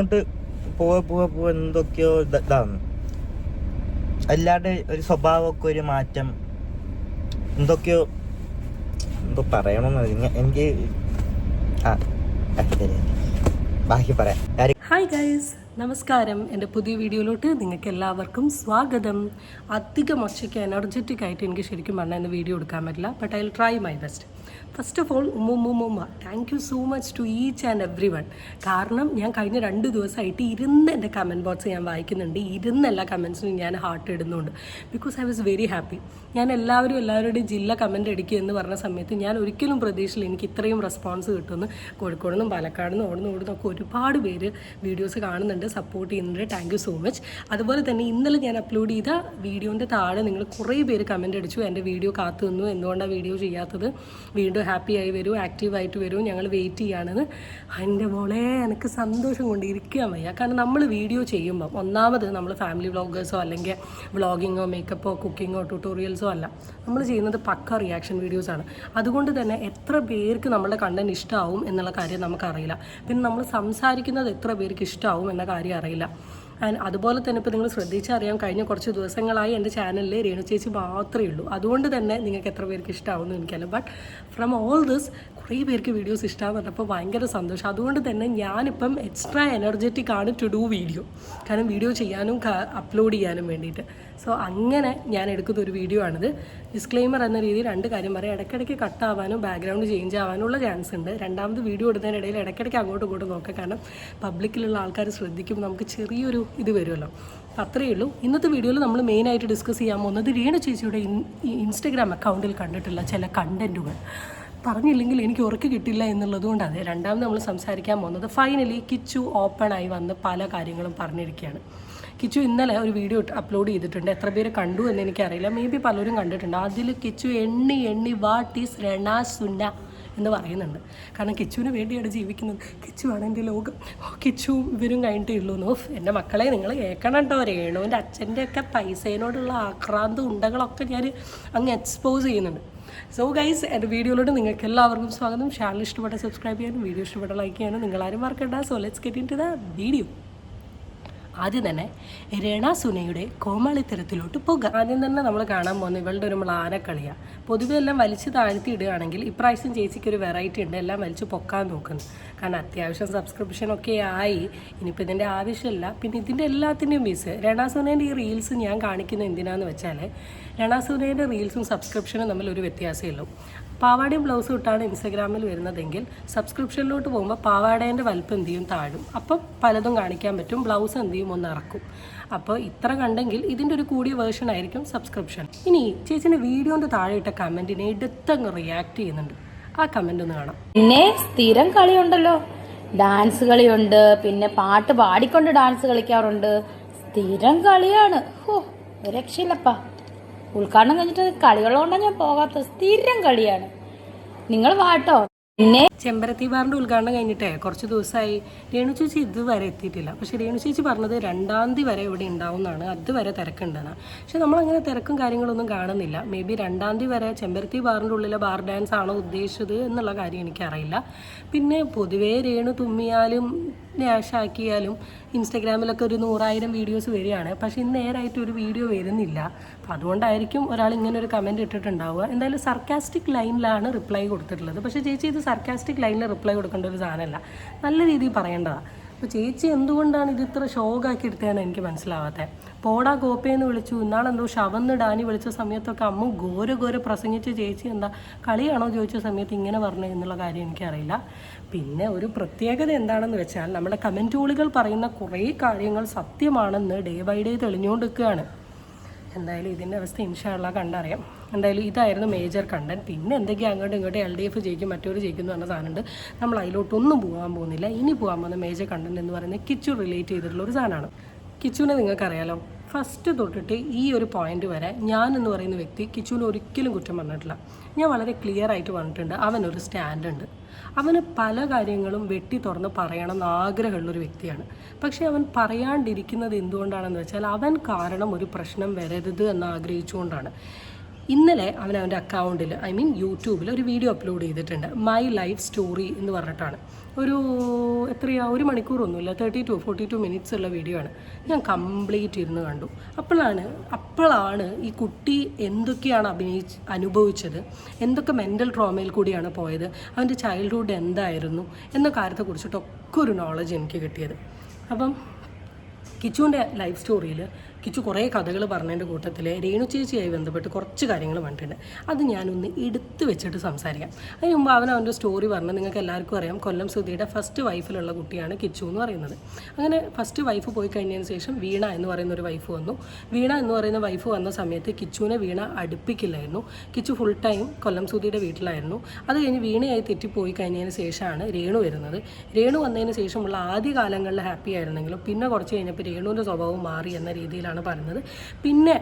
മുന്നോട്ട് പോവാ എന്തൊക്കെയോ ഇതാണ്. അല്ലാണ്ട് ഒരു സ്വഭാവമൊക്കെ ഒരു മാറ്റം എന്തൊക്കെയോ എന്തോ പറയണമെന്ന് എനിക്ക് ബാക്കി പറയാം. ഹായ് ഗൈസ്, നമസ്കാരം. എൻ്റെ പുതിയ വീഡിയോയിലോട്ട് നിങ്ങൾക്ക് എല്ലാവർക്കും സ്വാഗതം. അധികം ഒച്ചയ്ക്ക് എനർജറ്റിക് ആയിട്ട് എനിക്ക് ശരിക്കും പറഞ്ഞാൽ ഇന്ന് വീഡിയോ എടുക്കാൻ പറ്റില്ല. But I will try my best. First of all thank you so much to each and everyone. കാരണം ഞാൻ കഴിഞ്ഞ 2 ദിവസമായിട്ട് ഇരുന്ന് എൻ്റെ കമൻറ്റ് ബോക്സ് ഞാൻ വായിക്കുന്നുണ്ട്. ഇരുന്ന് എല്ലാ കമൻസിനും ഞാൻ ഹാർട്ട് ഇടുന്നുണ്ട്. Because I was very happy. ഞാൻ എല്ലാവരുടെയും ജില്ല കമൻറ്റ് അടിക്കുക എന്ന് പറഞ്ഞ സമയത്ത് ഞാൻ ഒരിക്കലും പ്രതീക്ഷയില്ല എനിക്ക് ഇത്രയും റെസ്പോൺസ് കിട്ടുമെന്ന്. കോഴിക്കോട് നിന്നും പാലക്കാട് നിന്നും ഓടുന്നൊക്കെ ഒരുപാട് പേര് വീഡിയോസ് കാണുന്നുണ്ട്, സപ്പോർട്ട് ചെയ്യുന്നുണ്ട്. Thank you so much. അതുപോലെ തന്നെ ഇന്നലെ ഞാൻ അപ്ലോഡ് ചെയ്ത വീഡിയോൻ്റെ താഴെ നിങ്ങൾ കുറേ പേര് കമൻറ്റ് അടിച്ചു, എൻ്റെ വീഡിയോ കാത്തു നിന്നു, എന്തുകൊണ്ടാണ് വീഡിയോ ചെയ്യാത്തത്, വീണ്ടും ഹാപ്പി ആയി വരൂ, ആക്റ്റീവായിട്ട് വരൂ, ഞങ്ങൾ വെയിറ്റ് ചെയ്യാണെന്ന്. എൻ്റെ മോളെ എനിക്ക് സന്തോഷം കൊണ്ട് ഇരിക്കാൻ വയ്യ. കാരണം നമ്മൾ വീഡിയോ ചെയ്യുമ്പം ഒന്നാമത് നമ്മൾ ഫാമിലി വ്ളോഗേഴ്സോ അല്ലെങ്കിൽ വ്ളോഗിങ്ങോ മേക്കപ്പോ കുക്കിങ്ങോ ട്യൂട്ടോറിയൽസോ അല്ല, നമ്മൾ ചെയ്യുന്നത് പക്ക റിയാക്ഷൻ വീഡിയോസാണ്. അതുകൊണ്ട് തന്നെ എത്ര പേർക്ക് നമ്മുടെ കണ്ടന്റ് ഇഷ്ടമാവും എന്നുള്ള കാര്യം നമുക്കറിയില്ല. പിന്നെ നമ്മൾ സംസാരിക്കുന്നത് എത്ര പേർക്ക് ഇഷ്ടമാവും എന്ന കാര്യം അറിയില്ല. ആൻഡ് അതുപോലെ തന്നെ ഇപ്പോൾ നിങ്ങൾ ശ്രദ്ധിച്ചറിയാം, കഴിഞ്ഞ കുറച്ച് ദിവസങ്ങളായി എൻ്റെ ചാനലിൽ രേണു ചേച്ചി മാത്രമേ ഉള്ളൂ. അതുകൊണ്ട് തന്നെ നിങ്ങൾക്ക് എത്ര പേർക്ക് ഇഷ്ടമാവുമെന്ന് എനിക്കല്ല. ബട്ട് ഫ്രം ഓൾ ദിസ് കുറേ പേർക്ക് വീഡിയോസ് ഇഷ്ടമാണെന്ന് പറഞ്ഞപ്പോൾ ഭയങ്കര സന്തോഷം. അതുകൊണ്ട് തന്നെ ഞാനിപ്പം എക്സ്ട്രാ എനർജറ്റിക് ആണ് ടു ഡു വീഡിയോ. കാരണം വീഡിയോ ചെയ്യാനും അപ്ലോഡ് ചെയ്യാനും വേണ്ടിയിട്ട്. സോ അങ്ങനെ ഞാൻ എടുക്കുന്ന ഒരു വീഡിയോ ആണിത്. ഡിസ്ക്ലെയിമർ എന്ന രീതിയിൽ 2 കാര്യം പറയാം. ഇടയ്ക്കിടയ്ക്ക് കട്ടാവാനും ബാക്ക്ഗ്രൗണ്ട് ചേഞ്ച് ആവാനുള്ള ചാൻസ് ഉണ്ട്. രണ്ടാമത് വീഡിയോ ഇടുന്നതിനിടയിൽ ഇടയ്ക്കിടയ്ക്ക് അങ്ങോട്ടും ഇങ്ങോട്ടും നോക്കാം. കാരണം പബ്ലിക്കിലുള്ള ആൾക്കാർ ശ്രദ്ധിക്കുമ്പോൾ നമുക്ക് ചെറിയൊരു ഇത് വരുമല്ലോ. അപ്പം അത്രയേ ഉള്ളൂ. ഇന്നത്തെ വീഡിയോയിൽ നമ്മൾ മെയിനായിട്ട് ഡിസ്കസ് ചെയ്യാൻ പോകുന്നത് രേണു ചേച്ചിയുടെ ഇൻസ്റ്റഗ്രാം അക്കൗണ്ടിൽ കണ്ടിട്ടുള്ള ചില കണ്ടൻറ്റുകൾ. പറഞ്ഞില്ലെങ്കിൽ എനിക്ക് ഉറക്ക് കിട്ടില്ല എന്നുള്ളത് കൊണ്ടാണ്. രണ്ടാമത് നമ്മൾ സംസാരിക്കാൻ പോകുന്നത് ഫൈനലി കിച്ചു ഓപ്പണായി വന്ന് പല കാര്യങ്ങളും പറഞ്ഞിരിക്കുകയാണ്. കിച്ചു ഇന്നലെ ഒരു വീഡിയോ അപ്ലോഡ് ചെയ്തിട്ടുണ്ട്. എത്ര പേര് കണ്ടു എന്ന് എനിക്കറിയില്ല, മേ ബി പലരും കണ്ടിട്ടുണ്ട്. അതിൽ കിച്ചു എണ്ണി വാട്ട് ഈസ് രണാസുന എന്ന് പറയുന്നുണ്ട്. കാരണം കിച്ചുവിന് വേണ്ടിയാണ് ജീവിക്കുന്നത്, കിച്ചുവാണ് എൻ്റെ ലോകം, കിച്ചു ഇവരും കഴിഞ്ഞിട്ടേ ഉള്ളൂ എന്ന്. എൻ്റെ മക്കളെ നിങ്ങൾ കേൾക്കണം കേട്ടോ. രേണുവിൻ്റെ അച്ഛൻ്റെയൊക്കെ പൈസേനോടുള്ള ആക്രാന്ത ഉണ്ടകളൊക്കെ ഞാൻ അങ്ങ് എക്സ്പോസ് ചെയ്യുന്നുണ്ട്. സോ ഗൈസ്, എൻ്റെ വീഡിയോയിലോട്ട് നിങ്ങൾക്ക് എല്ലാവർക്കും സ്വാഗതം. ചാനൽ ഇഷ്ടപ്പെട്ട സബ്സ്ക്രൈബ് ചെയ്യാനും വീഡിയോ ഇഷ്ടപ്പെട്ട ലൈക്ക് ചെയ്യാനും നിങ്ങളാരും മറക്കണ്ട. So let's get into the video. ആദ്യം തന്നെ രണാസുനയുടെ കോമാളിത്തരത്തിലോട്ട് പോകാം. ആദ്യം തന്നെ നമ്മൾ കാണാൻ പോകുന്നത് ഇവളുടെ ഒരു മ്ലാനക്കളിയാണ്. പൊതുവെ എല്ലാം വലിച്ച് താഴ്ത്തി ഇടുകയാണെങ്കിൽ ഇപ്രാവശ്യം ചേച്ചിക്ക് ഒരു വെറൈറ്റി ഉണ്ട്, എല്ലാം വലിച്ച് പൊക്കാൻ നോക്കുന്നു. കാരണം അത്യാവശ്യം സബ്സ്ക്രിപ്ഷനൊക്കെ ആയി, ഇനിയിപ്പോൾ ഇതിൻ്റെ ആവശ്യമില്ല. പിന്നെ ഇതിൻ്റെ എല്ലാത്തിൻ്റെയും ബേസ് രണാസുനേൻ്റെ ഈ റീൽസ് ഞാൻ കാണിക്കുന്നത് എന്തിനാന്ന് വെച്ചാൽ, രണാസുനേൻ്റെ റീൽസും സബ്സ്ക്രിപ്ഷനും തമ്മിൽ ഒരു വ്യത്യാസമേ ഉള്ളൂ. പാവാടയും ബ്ലൗസും ഇട്ടാണ് ഇൻസ്റ്റഗ്രാമിൽ വരുന്നതെങ്കിൽ സബ്സ്ക്രിപ്ഷനിലോട്ട് പോകുമ്പോൾ പാവാടേൻ്റെ വലുപ്പം എന്ത് ചെയ്യും, താഴും. അപ്പം പലതും കാണിക്കാൻ പറ്റും, ബ്ലൗസ് എന്ത് ചെയ്യും, ഒന്ന് ഇറക്കും. അപ്പോൾ ഇത്ര കണ്ടെങ്കിൽ ഇതിൻ്റെ ഒരു കൂടിയ വേർഷൻ ആയിരിക്കും സബ്സ്ക്രിപ്ഷൻ. ഇനി ചേച്ചിൻ്റെ വീഡിയോൻ്റെ താഴെ ഇട്ട കമൻറ്റിനെ എടുത്തങ്ങ് റിയാക്ട് ചെയ്യുന്നുണ്ട്. ആ കമൻ്റ് ഒന്ന് കാണാം. പിന്നെ സ്ഥിരം കളിയുണ്ടല്ലോ, ഡാൻസ് കളിയുണ്ട്, പിന്നെ പാട്ട് പാടിക്കൊണ്ട് ഡാൻസ് കളിക്കാറുണ്ട്. സ്ഥിരം കളിയാണ്. രക്ഷയില്ലപ്പാ. ഉദ്ഘാടനം കഴിഞ്ഞിട്ട് കളികളുകൊണ്ടാണ് ഞാൻ പോകാത്ത. സ്ഥിരം കളിയാണ്. നിങ്ങൾ വാട്ടോ. പിന്നെ ചെമ്പരത്തി ബാറിൻ്റെ ഉദ്ഘാടനം കഴിഞ്ഞിട്ടേ കുറച്ച് ദിവസമായി. രേണു ചേച്ചി ഇതുവരെ എത്തിയിട്ടില്ല. പക്ഷേ രേണു ചേച്ചി പറഞ്ഞത് 2-ാം തീയതി വരെ ഇവിടെ ഉണ്ടാവുന്നതാണ്, അതുവരെ തിരക്കുണ്ടെന്നാണ്. പക്ഷെ നമ്മളങ്ങനെ തിരക്കും കാര്യങ്ങളൊന്നും കാണുന്നില്ല. മേ ബി 2-ാം തീയതി വരെ ചെമ്പരത്തി ബാറിൻ്റെ ഉള്ളിലെ ബാർ ഡാൻസ് ആണോ ഉദ്ദേശിച്ചത് എന്നുള്ള കാര്യം എനിക്കറിയില്ല. പിന്നെ പൊതുവേ രേണു തുമ്മിയാലും നാശാക്കിയാലും ഇൻസ്റ്റഗ്രാമിലൊക്കെ ഒരു 100,000 വീഡിയോസ് വരികയാണ്. പക്ഷേ ഇന്ന് നേരായിട്ട് ഒരു വീഡിയോ വരുന്നില്ല. അപ്പോൾ അതുകൊണ്ടായിരിക്കും ഒരാൾ ഇങ്ങനെ ഒരു കമൻറ്റ് ഇട്ടിട്ടുണ്ടാവുക. എന്തായാലും സർക്കാസ്റ്റിക് ലൈനിലാണ് റിപ്ലൈ കൊടുത്തിട്ടുള്ളത്. പക്ഷേ ചേച്ചി ഇത് സർക്കാസ്റ്റിക് ലൈനിൽ റിപ്ലൈ കൊടുക്കേണ്ട ഒരു സാധനമല്ല, നല്ല രീതിയിൽ പറയേണ്ടതാണ്. അപ്പോൾ ചേച്ചി എന്തുകൊണ്ടാണ് ഇത് ഇത്ര ഷോക്കാക്കി എടുത്തതെന്ന് എനിക്ക് മനസ്സിലാവാത്തത്. പോടാ കോപ്പയെന്ന് വിളിച്ചു, ഇന്നാളെന്തോ ഷവന്ന് ഡാനി വിളിച്ച സമയത്തൊക്കെ അമ്മ ഘോര പ്രസംഗിച്ച് ചേച്ചി എന്താ കളിയാണോ ചോദിച്ച സമയത്ത് ഇങ്ങനെ പറഞ്ഞു എന്നുള്ള കാര്യം എനിക്കറിയില്ല. പിന്നെ ഒരു പ്രത്യേകത എന്താണെന്ന് വെച്ചാൽ നമ്മുടെ കമൻറ്റുകൾ പറയുന്ന കുറേ കാര്യങ്ങൾ സത്യമാണെന്ന് ഡേ ബൈ ഡേ തെളിഞ്ഞുകൊണ്ടിരിക്കുകയാണ്. എന്തായാലും ഇതിൻ്റെ അവസ്ഥ ഇൻഷാ അല്ലാഹ് കണ്ടറിയാം. എന്തായാലും ഇതായിരുന്നു മേജർ കണ്ടന്റ്. പിന്നെ എന്തൊക്കെയാണ് അങ്ങോട്ടും ഇങ്ങോട്ടും LDF ജയിക്കും മറ്റൊരു ജയിക്കും എന്ന് പറഞ്ഞ സാധനമുണ്ട്. നമ്മൾ അതിലോട്ടൊന്നും പോകാൻ പോകുന്നില്ല. ഇനി പോകാൻ പോകുന്ന മേജർ കണ്ടന്റ് എന്ന് പറയുന്നത് കിച്ചു റിലേറ്റ് ചെയ്തിട്ടുള്ള ഒരു സാധനമാണ്. കിച്ചുവിനെ നിങ്ങൾക്കറിയാലോ, ഫസ്റ്റ് തൊട്ടിട്ട് ഈ ഒരു പോയിന്റ് വരെ ഞാൻ എന്ന് പറയുന്ന വ്യക്തി കിച്ചുവിനെ ഒരിക്കലും കുറ്റം പറഞ്ഞിട്ടില്ല. ഞാൻ വളരെ ക്ലിയർ ആയിട്ട് പറഞ്ഞിട്ടുണ്ട്, അവനൊരു സ്റ്റാൻഡ് ഉണ്ട്. അവന് പല കാര്യങ്ങളും വെട്ടി തുറന്ന് പറയണമെന്ന് ആഗ്രഹമുള്ളൊരു വ്യക്തിയാണ്. പക്ഷേ അവൻ പറയാണ്ടിരിക്കുന്നത് എന്തുകൊണ്ടാണെന്ന് വെച്ചാൽ അവൻ കാരണം ഒരു പ്രശ്നം വരരുത് എന്ന് ആഗ്രഹിച്ചുകൊണ്ടാണ്. ഇന്നലെ അവൻ്റെ അക്കൗണ്ടിൽ യൂട്യൂബിൽ ഒരു വീഡിയോ അപ്ലോഡ് ചെയ്തിട്ടുണ്ട്. മൈ ലൈഫ് സ്റ്റോറി എന്ന് പറഞ്ഞിട്ടാണ്. ഒരു മണിക്കൂറൊന്നുമില്ല, 42 മിനിറ്റ്സ് ഉള്ള വീഡിയോ ആണ്. ഞാൻ കംപ്ലീറ്റ് ഇരുന്ന് കണ്ടു. അപ്പോഴാണ് ഈ കുട്ടി എന്തൊക്കെയാണ് അനുഭവിച്ചത്, എന്തൊക്കെ മെൻ്റൽ ട്രോമയിൽ കൂടിയാണ് പോയത്, അവൻ്റെ ചൈൽഡ്ഹുഡ് എന്തായിരുന്നു എന്ന കാര്യത്തെക്കുറിച്ചിട്ടൊക്കെ ഒരു നോളജ് എനിക്ക് കിട്ടിയത്. അപ്പം കിച്ചുവിൻ്റെ ലൈഫ് സ്റ്റോറിയിൽ കിച്ചു കുറേ കഥകൾ പറഞ്ഞതിൻ്റെ കൂട്ടത്തിൽ രേണു ചേച്ചിയായി ബന്ധപ്പെട്ട് കുറച്ച് കാര്യങ്ങൾ പറഞ്ഞിട്ടുണ്ട്. അത് ഞാനൊന്ന് എടുത്ത് വെച്ചിട്ട് സംസാരിക്കാം. അതിന് മുമ്പ് അവൻ്റെ സ്റ്റോറി പറഞ്ഞ് നിങ്ങൾക്ക് എല്ലാവർക്കും അറിയാം, കൊല്ലം സുധിയുടെ ഫസ്റ്റ് വൈഫിലുള്ള കുട്ടിയാണ് കിച്ചു എന്ന് പറയുന്നത്. അങ്ങനെ ഫസ്റ്റ് വൈഫ് പോയി കഴിഞ്ഞതിന് ശേഷം വീണ എന്ന് പറയുന്ന ഒരു വൈഫ് വന്നു. വീണ എന്ന് പറയുന്ന വൈഫ് വന്ന സമയത്ത് കിച്ചുവിനെ വീണ അടുപ്പിക്കില്ലായിരുന്നു. കിച്ചു ഫുൾ ടൈം കൊല്ലം സുധിയുടെ വീട്ടിലായിരുന്നു. അത് കഴിഞ്ഞ് വീണയായി തെറ്റിപ്പോയി കഴിഞ്ഞതിന് ശേഷമാണ് രേണു വരുന്നത്. രേണു വന്നതിന് ശേഷമുള്ള ആദ്യ കാലങ്ങളിൽ ഹാപ്പി ആയിരുന്നെങ്കിലും പിന്നെ കുറച്ച് കഴിഞ്ഞപ്പോൾ രേണുവിൻ്റെ സ്വഭാവം മാറി എന്ന രീതിയിലാണ് പറയുന്നത്. പിന്നെ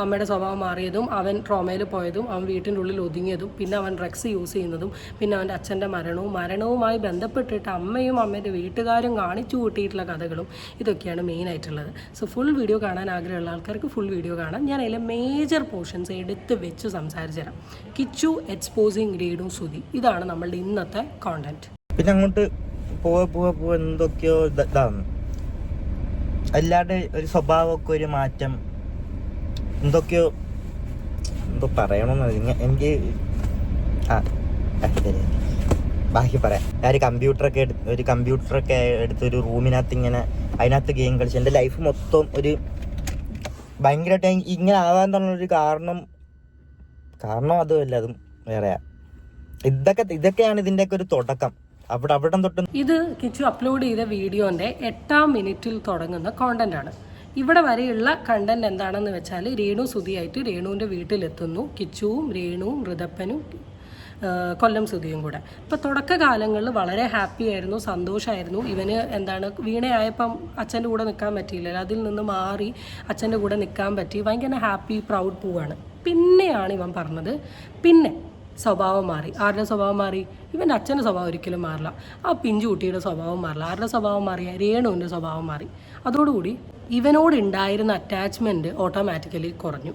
അമ്മയുടെ സ്വഭാവം മാറിയതും അവൻ ട്രോമയിൽ പോയതും അവൻ വീട്ടിൻ്റെ ഉള്ളിൽ ഒതുങ്ങിയതും പിന്നെ അവൻ ഡ്രഗ്സ് യൂസ് ചെയ്യുന്നതും പിന്നെ അവൻ്റെ അച്ഛൻ്റെ മരണവുമായി ബന്ധപ്പെട്ടിട്ട് അമ്മയും അമ്മേൻ്റെ വീട്ടുകാരും കാണിച്ചു കൂട്ടിയിട്ടുള്ള കഥകളും ഇതൊക്കെയാണ് മെയിനായിട്ടുള്ളത്. സോ ഫുൾ വീഡിയോ കാണാൻ ആഗ്രഹമുള്ള ആൾക്കാർക്ക് ഫുൾ വീഡിയോ കാണാം. ഞാൻ അതിലെ മേജർ പോർഷൻസ് എടുത്ത് വെച്ച് സംസാരിച്ചു തരാം. കിച്ചു എക്സ്പോസിങ് രേണു സുധി, ഇതാണ് നമ്മളുടെ ഇന്നത്തെ കോണ്ടന്റ്. പിന്നെ അങ്ങോട്ട് പോവാ എന്തൊക്കെയോ ഇതാണ്. എല്ലാവരുടെ ഒരു സ്വഭാവമൊക്കെ ഒരു മാറ്റം, എന്തോ പറയണമെന്ന് എനിക്ക് ബാക്കി പറയാം. ഞാൻ ഒരു കമ്പ്യൂട്ടറൊക്കെ എടുത്ത് ഒരു റൂമിനകത്ത് അതിനകത്ത് ഗെയിം കളിച്ച് എൻ്റെ ലൈഫ് മൊത്തം ഒരു ഭയങ്കരമായിട്ട് ഇങ്ങനെ ആവാൻ തന്നൊരു കാരണം അതുമല്ല, അതും വേറെയാ. ഇതൊക്കെയാണ് ഇതിൻ്റെയൊക്കെ ഒരു തുടക്കം. അവിടെ തൊട്ട് ഇത് കിച്ചു അപ്ലോഡ് ചെയ്ത വീഡിയോൻ്റെ 8-ാം മിനിറ്റിൽ തുടങ്ങുന്ന കോണ്ടന്റ് ആണ്. ഇവിടെ വരെയുള്ള കണ്ടന്റ് എന്താണെന്ന് വെച്ചാൽ രേണു സുധിയായിട്ട് രേണുവിൻ്റെ വീട്ടിലെത്തുന്നു. കിച്ചുവും രേണുവും ഋതപ്പനും കൊല്ലം സുധിയും കൂടെ. ഇപ്പോൾ തുടക്കകാലങ്ങളിൽ വളരെ ഹാപ്പി ആയിരുന്നു, സന്തോഷമായിരുന്നു. ഇവന് വീണയായപ്പം അച്ഛൻ്റെ കൂടെ നിൽക്കാൻ പറ്റിയില്ലല്ലോ, അതിൽ നിന്ന് മാറി അച്ഛൻ്റെ കൂടെ നിൽക്കാൻ പറ്റി, ഭയങ്കര ഹാപ്പി പ്രൗഡ് പോവാണ്. പിന്നെയാണ് ഇവൻ പറഞ്ഞത്, പിന്നെ സ്വഭാവം മാറി. ആരുടെ സ്വഭാവം മാറി? ഇവൻ്റെ അച്ഛൻ്റെ സ്വഭാവം ഒരിക്കലും മാറില്ല. ആ പിഞ്ചു കുട്ടിയുടെ സ്വഭാവം മാറില്ല. ആരുടെ സ്വഭാവം മാറിയ? രേണുവിൻ്റെ സ്വഭാവം മാറി. അതോടുകൂടി ഇവനോട് ഉണ്ടായിരുന്ന അറ്റാച്ച്മെൻറ്റ് ഓട്ടോമാറ്റിക്കലി കുറഞ്ഞു.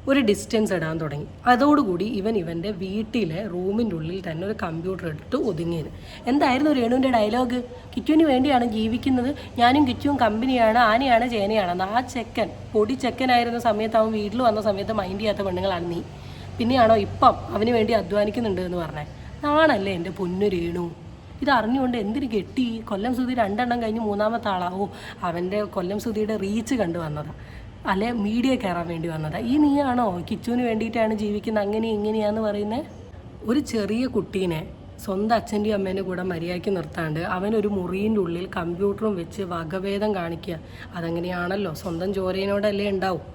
ഒരു ഡിസ്റ്റൻസ് ഇടാൻ തുടങ്ങി. അതോടുകൂടി ഇവൻ്റെ വീട്ടിലെ റൂമിൻ്റെ ഉള്ളിൽ തന്നെ ഒരു കമ്പ്യൂട്ടർ എടുത്ത് ഒതുങ്ങിയത്. എന്തായിരുന്നു രേണുവിൻ്റെ ഡയലോഗ്? കിച്ചുവിന് വേണ്ടിയാണ് ജീവിക്കുന്നത്, ഞാനും കിച്ചുവും കമ്പനിയാണ്, ആനയാണ് ചേനയാണെന്ന്. ആ പൊടി ചെക്കനായിരുന്ന സമയത്ത് അവൻ വീട്ടിൽ വന്ന സമയത്ത് മൈൻഡ് ചെയ്യാത്ത പെണ്ണുങ്ങളാണ് നീ. പിന്നെയാണോ ഇപ്പം അവന് വേണ്ടി അധ്വാനിക്കുന്നുണ്ട് എന്ന് പറഞ്ഞേ? നാണല്ലേ എൻ്റെ പൊന്നു രേണു? ഇത് അറിഞ്ഞുകൊണ്ട് എന്തിന് കെട്ടി? കൊല്ലം സുധി 2 എണ്ണം കഴിഞ്ഞ് 3-ാമത്തെ ആളാവോ? അവൻ്റെ കൊല്ലം സുധിയുടെ റീച്ച് കണ്ടു വന്നതാ, അല്ലെ മീഡിയ കയറാൻ വേണ്ടി വന്നതാ? നീയാണോ കിച്ചുവിന് വേണ്ടിയിട്ടാണ് ജീവിക്കുന്നത് അങ്ങനെ ഇങ്ങനെയാന്ന് പറയുന്നത്? ഒരു ചെറിയ കുട്ടീനെ സ്വന്തം അച്ഛൻ്റെയും അമ്മേൻ്റെ കൂടെ മര്യാദയ്ക്ക് നിർത്താണ്ട് അവനൊരു മുറിൻ്റെ ഉള്ളിൽ കമ്പ്യൂട്ടറും വെച്ച് വകഭേദം കാണിക്കുക. അതങ്ങനെയാണല്ലോ, സ്വന്തം ചോരയിനോടല്ലേ ഉണ്ടാവും.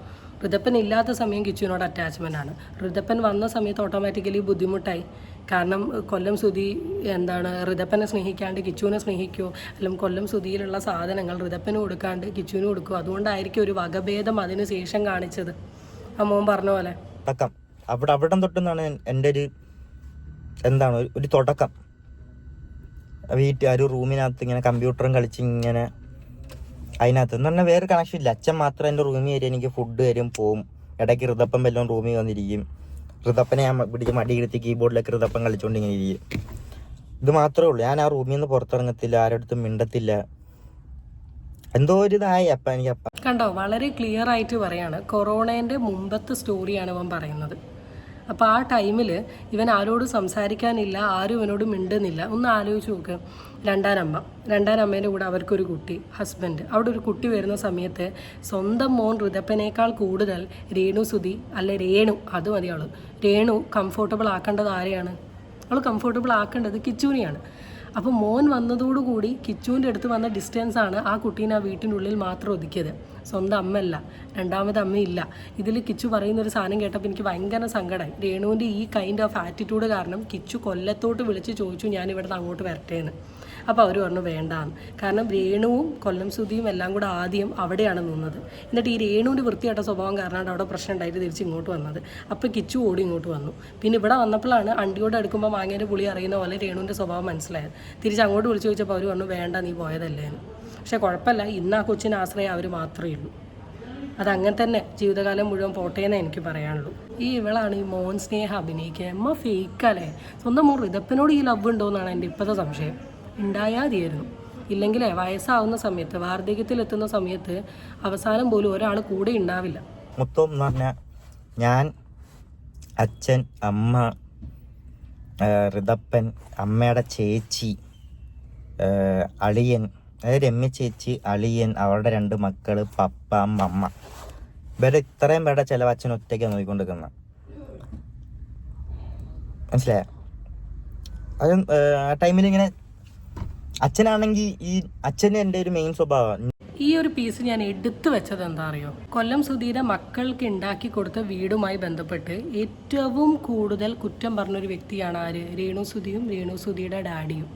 ഋതപ്പൻ ഇല്ലാത്ത സമയം കിച്ചുവിനോട് അറ്റാച്ച്മെൻ്റ് ആണ്. ഋതപ്പൻ വന്ന സമയത്ത് ഓട്ടോമാറ്റിക്കലി ബുദ്ധിമുട്ടായി. കാരണം കൊല്ലം സുധി ഋതപ്പനെ സ്നേഹിക്കാണ്ട് കിച്ചുവിനെ സ്നേഹിക്കുമോ, അല്ലെങ്കിൽ കൊല്ലം സുധിയിലുള്ള സാധനങ്ങൾ ഋതപ്പന് കൊടുക്കാണ്ട് കിച്ചുവിന് കൊടുക്കുമോ? അതുകൊണ്ടായിരിക്കും ഒരു വകഭേദം അതിന് ശേഷം കാണിച്ചത്. അമ്മോൻ പറഞ്ഞ പോലെ അവിടെ തൊട്ടെന്നാണ് എൻ്റെ ഒരു തുടക്കം. ഒരു റൂമിനകത്ത് ഇങ്ങനെ കമ്പ്യൂട്ടറും കളിച്ച് ഇങ്ങനെ അതിനകത്ത് എന്ന് പറഞ്ഞാൽ വേറെ കണക്ഷൻ ഇല്ല. അച്ഛൻ മാത്രം എൻ്റെ റൂമിൽ വരും, എനിക്ക് ഫുഡ് തരും, പോവും. ഇടയ്ക്ക് ഋതപ്പൻ വല്ലതും റൂമിൽ വന്നിരിക്കും. ഋതപ്പനെ ഞാൻ പിടിച്ച് മടിയെടുത്ത് കീബോർഡിലേക്ക് ഋതപ്പൻ കളിച്ചുകൊണ്ട് ഇങ്ങനെ ഇരിക്കും. ഇത് മാത്രമേ ഉള്ളൂ. ഞാൻ ആ റൂമിൽ നിന്ന് പുറത്തിറങ്ങത്തില്ല, ആരടുത്തും മിണ്ടത്തില്ല. എന്തോ ഒരു ഇതായി എനിക്ക് കണ്ടോ, വളരെ ക്ലിയർ ആയിട്ട് പറയാണ്. കൊറോണേൻ്റെ മുമ്പത്തെ സ്റ്റോറിയാണ് ഇവൻ പറയുന്നത്. അപ്പോൾ ആ ടൈമിൽ ഇവൻ ആരോടും സംസാരിക്കാനില്ല, ആരും ഇവനോട് മിണ്ടുന്നില്ല. ഒന്ന് ആലോചിച്ച് നോക്ക്. രണ്ടാനമ്മേൻ്റെ കൂടെ അവർക്കൊരു കുട്ടി, ഹസ്ബൻഡ്. അവിടെ ഒരു കുട്ടി വരുന്ന സമയത്ത് സ്വന്തം മോൻ ഋതപ്പനേക്കാൾ കൂടുതൽ രേണു സുധി, അല്ലെ രേണു, അത് മതി അവൾ, രേണു കംഫോർട്ടബിൾ ആക്കേണ്ടത് ആരെയാണ്? അവൾ കംഫോർട്ടബിൾ ആക്കേണ്ടത് കിച്ചുവിനെയാണ്. അപ്പോൾ മോൻ വന്നതോടുകൂടി കിച്ചുവിൻ്റെ അടുത്ത് വന്ന ഡിസ്റ്റൻസാണ് ആ കുട്ടീനെ ആ വീട്ടിൻ്റെ ഉള്ളിൽ മാത്രം ഒതുക്കിയത്. സ്വന്തം അമ്മയല്ല, രണ്ടാമത് അമ്മയില്ല. ഇതിൽ കിച്ചു പറയുന്നൊരു സാധനം കേട്ടപ്പോൾ എനിക്ക് ഭയങ്കര സങ്കടമായി. രേണുവിൻ്റെ ഈ കൈൻഡ് ഓഫ് ആറ്റിറ്റ്യൂഡ് കാരണം കിച്ചു കൊല്ലത്തോട്ട് വിളിച്ച് ചോദിച്ചു, ഞാൻ ഇവിടുന്ന് അങ്ങോട്ട് വരട്ടേന്ന്. അപ്പോൾ അവർ പറഞ്ഞു വേണ്ടാന്ന്. കാരണം രേണുവും കൊല്ലം സുധിയും എല്ലാം കൂടെ ആദ്യം അവിടെയാണ് നിന്നത്. എന്നിട്ട് ഈ രേണുവിൻ്റെ വൃത്തിയായിട്ട സ്വഭാവം കാരണമാണ് അവിടെ പ്രശ്നം ഉണ്ടായിട്ട് തിരിച്ച് ഇങ്ങോട്ട് വന്നത്. അപ്പോൾ കിച്ചു ഓടി ഇങ്ങോട്ട് വന്നു. പിന്നെ ഇവിടെ വന്നപ്പോഴാണ് അണ്ടിയോട് അടുക്കുമ്പോൾ മാങ്ങേൻ്റെ പുളി അറിയുന്ന പോലെ രേണുവിൻ്റെ സ്വഭാവം മനസ്സിലായത്. തിരിച്ച് അങ്ങോട്ട് വിളിച്ച് ചോദിച്ചപ്പോൾ അവർ പറഞ്ഞു വേണ്ട, നീ പോയതല്ലേ എന്ന്. പക്ഷേ കുഴപ്പമില്ല, ഇന്ന് ആ കൊച്ചിന് ആശ്രയം അവർ മാത്രമേ ഉള്ളൂ. അതങ്ങനെ തന്നെ ജീവിതകാലം മുഴുവൻ പോട്ടേന്നേ എനിക്ക് പറയാനുള്ളൂ. ഇവളാണ് ഈ മോൻ സ്നേഹ അഭിനയിക്കുക. അമ്മ ഫേക്കല്ലേ? സ്വന്തം മോൻ ഋതപ്പനോട് ഈ ലവ് ഉണ്ടോ എന്നാണ് എൻ്റെ ഇപ്പോഴത്തെ സംശയം. ഉണ്ടായാൽ മതിയായിരുന്നു. ഇല്ലെങ്കിലേ വയസ്സാവുന്ന സമയത്ത്, വാർദ്ധക്യത്തിലെത്തുന്ന സമയത്ത് അവസാനം പോലും ഒരാൾ കൂടെ ഉണ്ടാവില്ല. മൊത്തം എന്ന് പറഞ്ഞാൽ ഞാൻ, അച്ഛൻ, അമ്മ, ഋതപ്പൻ, അമ്മയുടെ ചേച്ചി, അളിയൻ, അതായത് രമ്യ ചേച്ചി, അളിയൻ, അവരുടെ 2 മക്കൾ, പപ്പ, അമ്മ, ഇവരുടെ ഇത്രയും പേരുടെ ചിലവ് അച്ഛൻ ഒറ്റയ്ക്കാണ് നോക്കിക്കൊണ്ടിരിക്കുന്നത്. മനസ്സിലായ? അത് ആ ടൈമിൽ ഇങ്ങനെ അച്ഛനാണെങ്കിൽ ഈ അച്ഛന് എൻ്റെ ഒരു മെയിൻ സ്വഭാവം. ഈ ഒരു പീസ് ഞാൻ എടുത്തു വെച്ചത് എന്താ അറിയോ? കൊല്ലം സുധീരെ മക്കൾക്ക് ഉണ്ടാക്കി കൊടുത്ത വീടുമായി ബന്ധപ്പെട്ട് ഏറ്റവും കൂടുതൽ കുറ്റം പറഞ്ഞൊരു വ്യക്തിയാണ് ആര്? രേണു സുധിയും രേണു സുധിയുടെ ഡാഡിയും.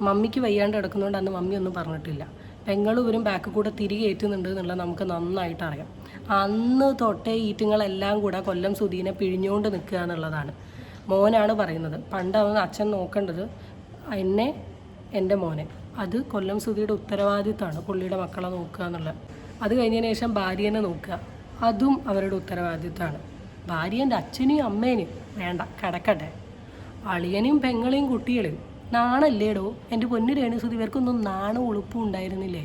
മമ്മിക്ക് വയ്യാണ്ട് കിടക്കുന്നതുകൊണ്ട് അന്ന് മമ്മി ഒന്നും പറഞ്ഞിട്ടില്ല. പെങ്ങളും ബാക്ക് കൂടെ തിരികെ ഏറ്റുന്നുണ്ട് എന്നുള്ളത് നമുക്ക് നന്നായിട്ട് അറിയാം. അന്ന് തൊട്ടേ ഈറ്റുങ്ങളെല്ലാം കൂടെ കൊല്ലം സുധീനെ പിഴിഞ്ഞുകൊണ്ട് നിൽക്കുക എന്നുള്ളതാണ്. മോനാണ് പറയുന്നത്, പണ്ട് അവൻ അച്ഛൻ നോക്കേണ്ടത് എന്നെ, എൻ്റെ മോനെ. അത് കൊല്ലം സുധിയുടെ ഉത്തരവാദിത്തമാണ്, പുള്ളിയുടെ മക്കളെ നോക്കുക എന്നുള്ളത്. അത് കഴിഞ്ഞതിന് ശേഷം ഭാര്യനെ നോക്കുക, അതും അവരുടെ ഉത്തരവാദിത്തമാണ്. ഭാര്യൻ്റെ അച്ഛനെയും അമ്മേനെയും വേണ്ട കിടക്കട്ടെ, അളിയനെയും പെങ്ങളെയും കുട്ടികളെയും നാണല്ലേടോ? എൻ്റെ പൊന്നു രേണുസുധി, ഇവർക്കൊന്നും നാണം ഉളുപ്പും ഉണ്ടായിരുന്നില്ലേ?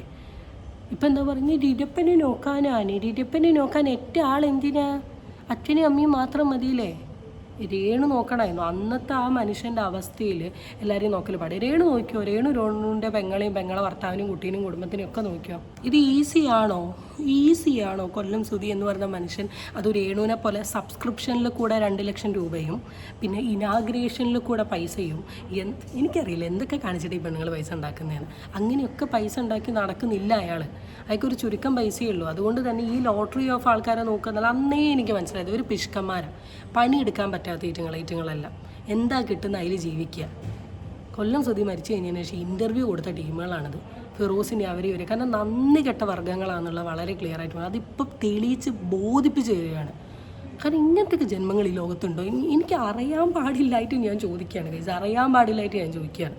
ഇപ്പം എന്താ പറഞ്ഞ് രിരപ്പനെ നോക്കാനാണ്, രിരപ്പനെ നോക്കാൻ ഏറ്റ ആളെന്തിനാ? അച്ഛനെയും അമ്മയും മാത്രം മതിയില്ലേ? രേണു നോക്കണമായിരുന്നു. അന്നത്തെ ആ മനുഷ്യൻ്റെ അവസ്ഥയിൽ എല്ലാവരെയും നോക്കൽ പാടി. രേണു നോക്കിയോ? രേണുവിൻ്റെ പെങ്ങളെയും പെങ്ങളെ ഭർത്താവിനെയും കുട്ടീനെയും കുടുംബത്തിനെയും ഒക്കെ നോക്കിയോ? ഇത് ഈസിയാണോ കൊല്ലം സുധി എന്ന് പറയുന്ന മനുഷ്യൻ? അത് രേണുവിനെ പോലെ സബ്സ്ക്രിപ്ഷനിൽ കൂടെ 2 ലക്ഷം രൂപയും പിന്നെ ഇനാഗ്രേഷനിൽ കൂടെ പൈസയും, എനിക്കറിയില്ല എന്തൊക്കെ കാണിച്ചിട്ട് ഈ പെണ്ണുങ്ങൾ പൈസ ഉണ്ടാക്കുന്നതാണ്. അങ്ങനെയൊക്കെ പൈസ ഉണ്ടാക്കി നടക്കുന്നില്ല അയാൾ. അയാൾക്കൊരു ചുരുക്കം പൈസയേ ഉള്ളൂ. അതുകൊണ്ട് തന്നെ ഈ ലോട്ടറി ഓഫ് ആൾക്കാരെ നോക്കുന്നത് അന്നേ എനിക്ക് മനസ്സിലായത് ഒരു പിഷ്കന്മാരാണ്. പണിയെടുക്കാൻ പറ്റാത്ത ഈറ്റുങ്ങളെല്ലാം എന്താ കിട്ടുന്ന അതിൽ ജീവിക്കുക. കൊല്ലം സുധി മരിച്ചു കഴിഞ്ഞതിന് ശേഷം ഇൻ്റർവ്യൂ കൊടുത്ത ടീമുകളാണിത്. ഫിറോസിനെ ഇവർ കാരണം നന്ദി കെട്ട വർഗ്ഗങ്ങളാണെന്നുള്ള വളരെ ക്ലിയർ ആയിട്ട് അതിപ്പോൾ തെളിയിച്ച് ബോധിപ്പിച്ച് തരികയാണ്. കാരണം ഇങ്ങനത്തെ ജന്മങ്ങൾ ഈ ലോകത്തുണ്ടോ? എനിക്ക് അറിയാൻ പാടില്ലായിട്ട് ഞാൻ ചോദിക്കുകയാണ് ഗൈസ്, അറിയാൻ പാടില്ലായിട്ട് ഞാൻ ചോദിക്കുകയാണ്.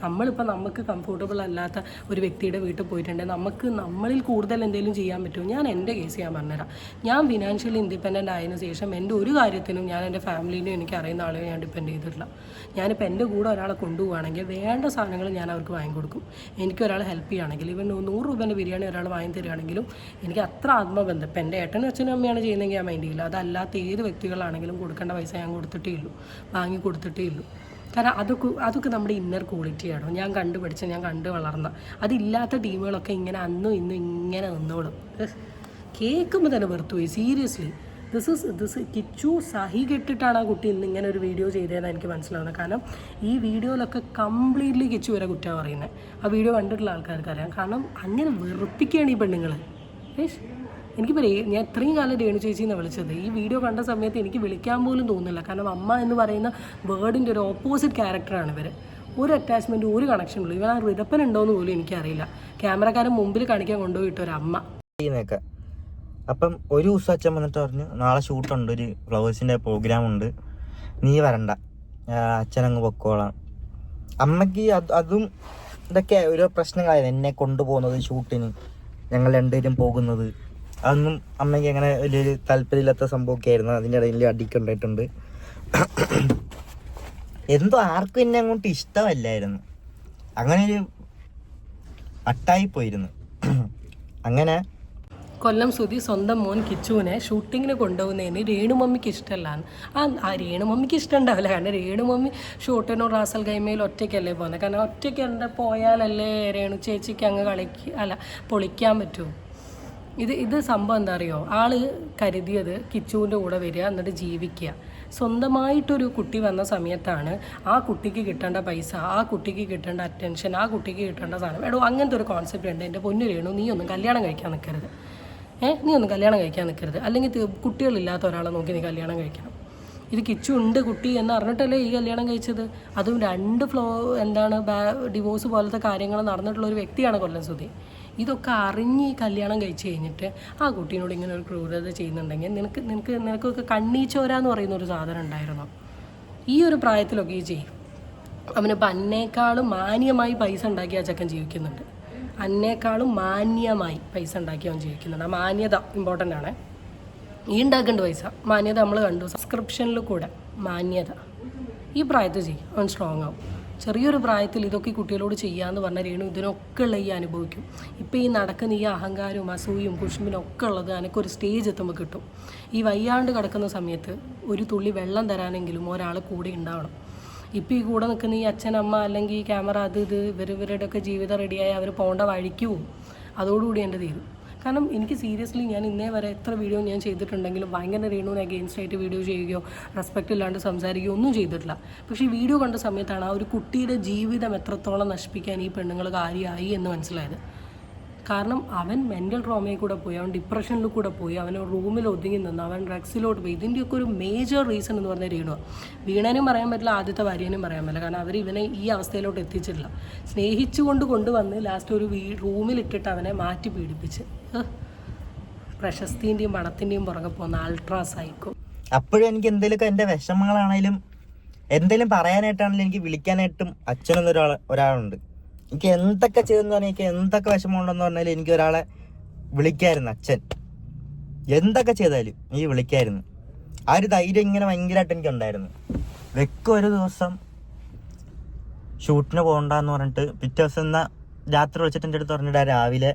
നമ്മളിപ്പോൾ നമുക്ക് കംഫർട്ടബിൾ അല്ലാത്ത ഒരു വ്യക്തിയുടെ വീട്ടിൽ പോയിട്ടുണ്ടെങ്കിൽ നമ്മളിൽ കൂടുതൽ എന്തെങ്കിലും ചെയ്യാൻ പറ്റുമോ? ഞാൻ എൻ്റെ കേസ് ഞാൻ പറഞ്ഞുതരാം. ഞാൻ ഫിനാൻഷ്യലി ഇൻഡിപെൻഡൻ്റ് ആയതിനു ശേഷം എൻ്റെ ഒരു കാര്യത്തിനും ഞാൻ എൻ്റെ ഫാമിലീനെയും എനിക്ക് അറിയുന്ന ആളെയും ഞാൻ ഡിപ്പെൻഡ് ചെയ്തിട്ടില്ല. ഞാനിപ്പോൾ എൻ്റെ കൂടെ ഒരാളെ കൊണ്ടുപോവുകയാണെങ്കിൽ വേണ്ട സാധനങ്ങൾ ഞാൻ അവർക്ക് വാങ്ങിക്കൊടുക്കും. എനിക്ക് ഒരാൾ ഹെൽപ്പ് ചെയ്യുകയാണെങ്കിൽ, ഇവൻ 100 രൂപേൻ്റെ ബിരിയാണി ഒരാൾ വാങ്ങി തരികയാണെങ്കിലും എനിക്ക് അത്ര ആത്മബന്ധം. ഇപ്പം എൻ്റെ ഏട്ടനും അച്ഛനും അമ്മയാണ് ചെയ്യുന്നതെങ്കിൽ ഞാൻ മൈൻഡ് ചെയ്യില്ല. അതല്ലാത്ത ഏത് വ്യക്തികളാണെങ്കിലും കൊടുക്കേണ്ട പൈസ ഞാൻ കൊടുത്തിട്ടേ ഉള്ളൂ, വാങ്ങി കൊടുത്തിട്ടേ ഉള്ളൂ. കാരണം അതൊക്കെ നമ്മുടെ ഇന്നർ ക്വാളിറ്റിയാണോ? ഞാൻ കണ്ടുപിടിച്ച, ഞാൻ കണ്ടു വളർന്ന. അതില്ലാത്ത ടീമുകളൊക്കെ ഇങ്ങനെ അന്നും ഇന്നും ഇങ്ങനെ നിന്നോളും. കേൾക്കുമ്പോൾ തന്നെ വെറുത്തു പോയി. സീരിയസ്ലി ദിസ് കിച്ചു സഹി കെട്ടിട്ടാണ് ആ കുട്ടി ഇന്ന് ഇങ്ങനെ ഒരു വീഡിയോ ചെയ്തതെന്ന് എനിക്ക് മനസ്സിലാവുന്നത്. കാരണം ഈ വീഡിയോയിലൊക്കെ കംപ്ലീറ്റ്ലി കിച്ചു വരെ കുറ്റം പറയുന്നത്. ആ വീഡിയോ കണ്ടിട്ടുള്ള ആൾക്കാർക്ക് അറിയാം. കാരണം അങ്ങനെ വെറുപ്പിക്കുകയാണ് ഈ പെണ്ണുങ്ങൾ. എനിക്ക് ഞാൻ ഇത്രയും കാലം രേണു ചേച്ചിന്ന് വിളിച്ചത്. ഈ വീഡിയോ കണ്ട സമയത്ത് എനിക്ക് വിളിക്കാൻ പോലും തോന്നുന്നില്ല. കാരണം അമ്മ എന്ന് പറയുന്ന വേർഡിൻ്റെ ഒരു ഓപ്പോസിറ്റ് ക്യാരക്ടറാണ് ഇവർ. ഒരു അറ്റാച്ച്മെൻറ്റ്, ഒരു കണക്ഷൻ ഉള്ളൂ. ഇവൻ ആ ഋതപ്പൻ ഉണ്ടോയെന്ന് പോലും എനിക്കറിയില്ല. ക്യാമറക്കാരൻ മുമ്പിൽ കാണിക്കാൻ കൊണ്ടുപോയിട്ടൊരമ്മ. അപ്പം ഒരു ദിവസം അച്ഛൻ വന്നിട്ട് പറഞ്ഞു, നാളെ ഷൂട്ടുണ്ട്, ഒരു ഫ്ലവേഴ്സിൻ്റെ പ്രോഗ്രാം ഉണ്ട്, നീ വരണ്ട, അച്ഛനങ്ങ് പൊക്കോളാം. അമ്മയ്ക്ക് അതും ഇതൊക്കെ ഓരോ പ്രശ്നങ്ങളായിരുന്നു. എന്നെ കൊണ്ടുപോകുന്നത് ഷൂട്ടിന്, ഞങ്ങൾ 2 പേരും പോകുന്നത്, അതൊന്നും അമ്മയ്ക്ക് അങ്ങനെ വലിയൊരു താല്പര്യമില്ലാത്ത സംഭവമൊക്കെ ആയിരുന്നു. അതിൻ്റെ ഇടയിൽ അടിക്കുണ്ടായിട്ടുണ്ട്. എന്തോ ആർക്കും എന്നെ അങ്ങോട്ട് ഇഷ്ടമല്ലായിരുന്നു. അങ്ങനെ ഒരു അട്ടായിപ്പോയിരുന്നു. അങ്ങനെ കൊല്ലം സുധി സ്വന്തം മോൻ കിച്ചുവിനെ ഷൂട്ടിങ്ങിന് കൊണ്ടുപോകുന്നതിന് രേണുമമ്മിക്ക് ഇഷ്ടമല്ലാന്ന്. ആ രേണുമമ്മിക്ക് ഇഷ്ടമുണ്ടാവില്ല. കാരണം രേണുമമ്മി ഷൂട്ടിനോ റാസൽ ഗൈമയിൽ ഒറ്റയ്ക്കല്ലേ പോകുന്നത്. കാരണം ഒറ്റയ്ക്ക് എന്താ പോയാലല്ലേ രേണു ചേച്ചിക്ക് അങ്ങ് പൊളിക്കാൻ പറ്റുമോ? ഇത് സംഭവം എന്താ അറിയോ? ആള് കരുതിയത് കിച്ചുവിൻ്റെ കൂടെ വരിക, എന്നിട്ട് ജീവിക്കുക. സ്വന്തമായിട്ടൊരു കുട്ടി വന്ന സമയത്താണ് ആ കുട്ടിക്ക് കിട്ടേണ്ട പൈസ, ആ കുട്ടിക്ക് കിട്ടേണ്ട അറ്റൻഷൻ, ആ കുട്ടിക്ക് കിട്ടേണ്ട സാധനം. എടോ അങ്ങനത്തെ ഒരു കോൺസെപ്റ്റ് ഉണ്ട്. എൻ്റെ പൊന്നു രേണു, നീ ഒന്നും കല്യാണം കഴിക്കാൻ നിൽക്കരുത്. നീ ഒന്നും കല്യാണം കഴിക്കാൻ നിൽക്കരുത്. അല്ലെങ്കിൽ കുട്ടികളില്ലാത്ത ഒരാളെ നോക്കി നീ കല്യാണം കഴിക്കണം. ഇത് കിച്ചു ഉണ്ട് കുട്ടി എന്ന് അറിഞ്ഞിട്ടല്ലേ ഈ കല്യാണം കഴിച്ചത്. അതും 2 ഡിവോഴ്സ് പോലത്തെ കാര്യങ്ങൾ നടന്നിട്ടുള്ള ഒരു വ്യക്തിയാണ് കൊല്ലം സുധി. ഇതൊക്കെ അറിഞ്ഞ് ഈ കല്യാണം കഴിച്ച് കഴിഞ്ഞിട്ട് ആ കുട്ടീനോട് ഇങ്ങനെ ഒരു ക്രൂരത ചെയ്യുന്നുണ്ടെങ്കിൽ നിനക്കൊക്കെ കണ്ണീച്ചോരാന്ന് പറയുന്ന ഒരു സാധനം ഉണ്ടായിരുന്നോ? ഈ ഒരു പ്രായത്തിലൊക്കെ ഈ ചെയ്യും. അവനിപ്പോൾ അന്നേക്കാളും മാന്യമായി പൈസ ഉണ്ടാക്കി ആ ചെക്കൻ ജീവിക്കുന്നുണ്ട്. അന്നേക്കാളും മാന്യമായി പൈസ ഉണ്ടാക്കി അവൻ ജീവിക്കുന്നുണ്ട്. ആ മാന്യത ഇമ്പോർട്ടൻ്റ് ആണ്. ഈ ഉണ്ടാക്കേണ്ട പൈസ മാന്യത നമ്മൾ കണ്ടു. സബ്സ്ക്രിപ്ഷനിൽ കൂടെ മാന്യത ഈ പ്രായത്തിൽ ചെയ്യും, അവൻ സ്ട്രോങ് ആവും. ചെറിയൊരു പ്രായത്തിൽ ഇതൊക്കെ ഈ കുട്ടികളോട് ചെയ്യാമെന്ന് പറഞ്ഞ രേണു ഇതിനൊക്കെ ഉള്ള ഈ അനുഭവിക്കും. ഇപ്പോൾ ഈ നടക്കുന്ന ഈ അഹങ്കാരവും അസൂയും കുശുമ്പിനൊക്കെ ഉള്ളത് എനിക്കൊരു സ്റ്റേജ് എത്തുമ്പോൾ കിട്ടും. ഈ വയ്യാണ്ട് കിടക്കുന്ന സമയത്ത് ഒരു തുള്ളി വെള്ളം തരാനെങ്കിലും ഒരാൾ കൂടെ ഉണ്ടാവണം. ഇപ്പോൾ ഈ കൂടെ നിൽക്കുന്ന ഈ അച്ഛനമ്മ അല്ലെങ്കിൽ ഈ ക്യാമറ അത് ഇത് ഇവരുടെയൊക്കെ ജീവിതം റെഡിയായി അവർ പോകേണ്ട വഴിക്ക് പോവും. അതോടുകൂടി എൻ്റെ തീരും. കാരണം എനിക്ക് സീരിയസ്ലി ഞാൻ ഇന്നേ വരെ എത്ര വീഡിയോ ഞാൻ ചെയ്തിട്ടുണ്ടെങ്കിലും ഭയങ്കര രേണുവിനെ അഗെയിൻസ്റ്റ് ആയിട്ട് വീഡിയോ ചെയ്യുകയോ റെസ്പെക്റ്റ് ഇല്ലാണ്ട് സംസാരിക്കുകയോ ഒന്നും ചെയ്തിട്ടില്ല. പക്ഷേ ഈ വീഡിയോ കണ്ട സമയത്താണ് ആ ഒരു കുട്ടിയുടെ ജീവിതം എത്രത്തോളം നശിപ്പിക്കാൻ ഈ പെണ്ണുങ്ങൾ കാര്യമായി എന്ന് മനസ്സിലായത്. കാരണം അവൻ മെൻ്റൽ ട്രോമയിൽ കൂടെ പോയി, അവൻ ഡിപ്രഷനിൽ കൂടെ പോയി, അവൻ റൂമിൽ ഒതുങ്ങി നിന്ന് അവൻ ഡ്രഗ്സിലോട്ട് പോയി. ഇതിൻ്റെയൊക്കെ ഒരു മേജർ റീസൺ എന്ന് പറഞ്ഞാൽ രേണുവാണ്. വീണേനും പറയാൻ പറ്റില്ല, ആദ്യത്തെ ഭാര്യനും പറയാൻ പറ്റില്ല. കാരണം അവർ ഇവനെ ഈ അവസ്ഥയിലോട്ട് എത്തിച്ചിട്ടില്ല. സ്നേഹിച്ചുകൊണ്ട് കൊണ്ടുവന്ന് ലാസ്റ്റ് ഒരു റൂമിലിട്ടിട്ട് അവനെ മാറ്റി പീഡിപ്പിച്ച് പ്രശസ്തിൻ്റെയും പണത്തിൻ്റെയും പുറകെ പോകുന്ന അൾട്രാ സൈക്കോ. അപ്പോഴും എനിക്ക് എന്തെങ്കിലുമൊക്കെ എൻ്റെ വിഷമങ്ങളാണേലും എന്തെങ്കിലും പറയാനായിട്ടാണെങ്കിലും എനിക്ക് വിളിക്കാനായിട്ടും അച്ഛനൊന്നും ഒരാളുണ്ട്. എനിക്ക് എന്തൊക്കെ ചെയ്തെന്ന് പറഞ്ഞാൽ എനിക്ക് എന്തൊക്കെ വിഷമമുണ്ടെന്ന് പറഞ്ഞാലും എനിക്ക് ഒരാളെ വിളിക്കായിരുന്നു. അച്ഛൻ എന്തൊക്കെ ചെയ്താലും ഈ വിളിക്കായിരുന്നു. ആ ഒരു ധൈര്യം ഇങ്ങനെ ഭയങ്കരമായിട്ട് എനിക്കുണ്ടായിരുന്നു. ഒരു ദിവസം ഷൂട്ടിന് പോകണ്ടെന്ന് പറഞ്ഞിട്ട് പിറ്റേ ദിവസം എന്നാൽ രാത്രി വിളിച്ചിട്ട് എൻ്റെ അടുത്ത് പറഞ്ഞിട്ട് രാവിലെ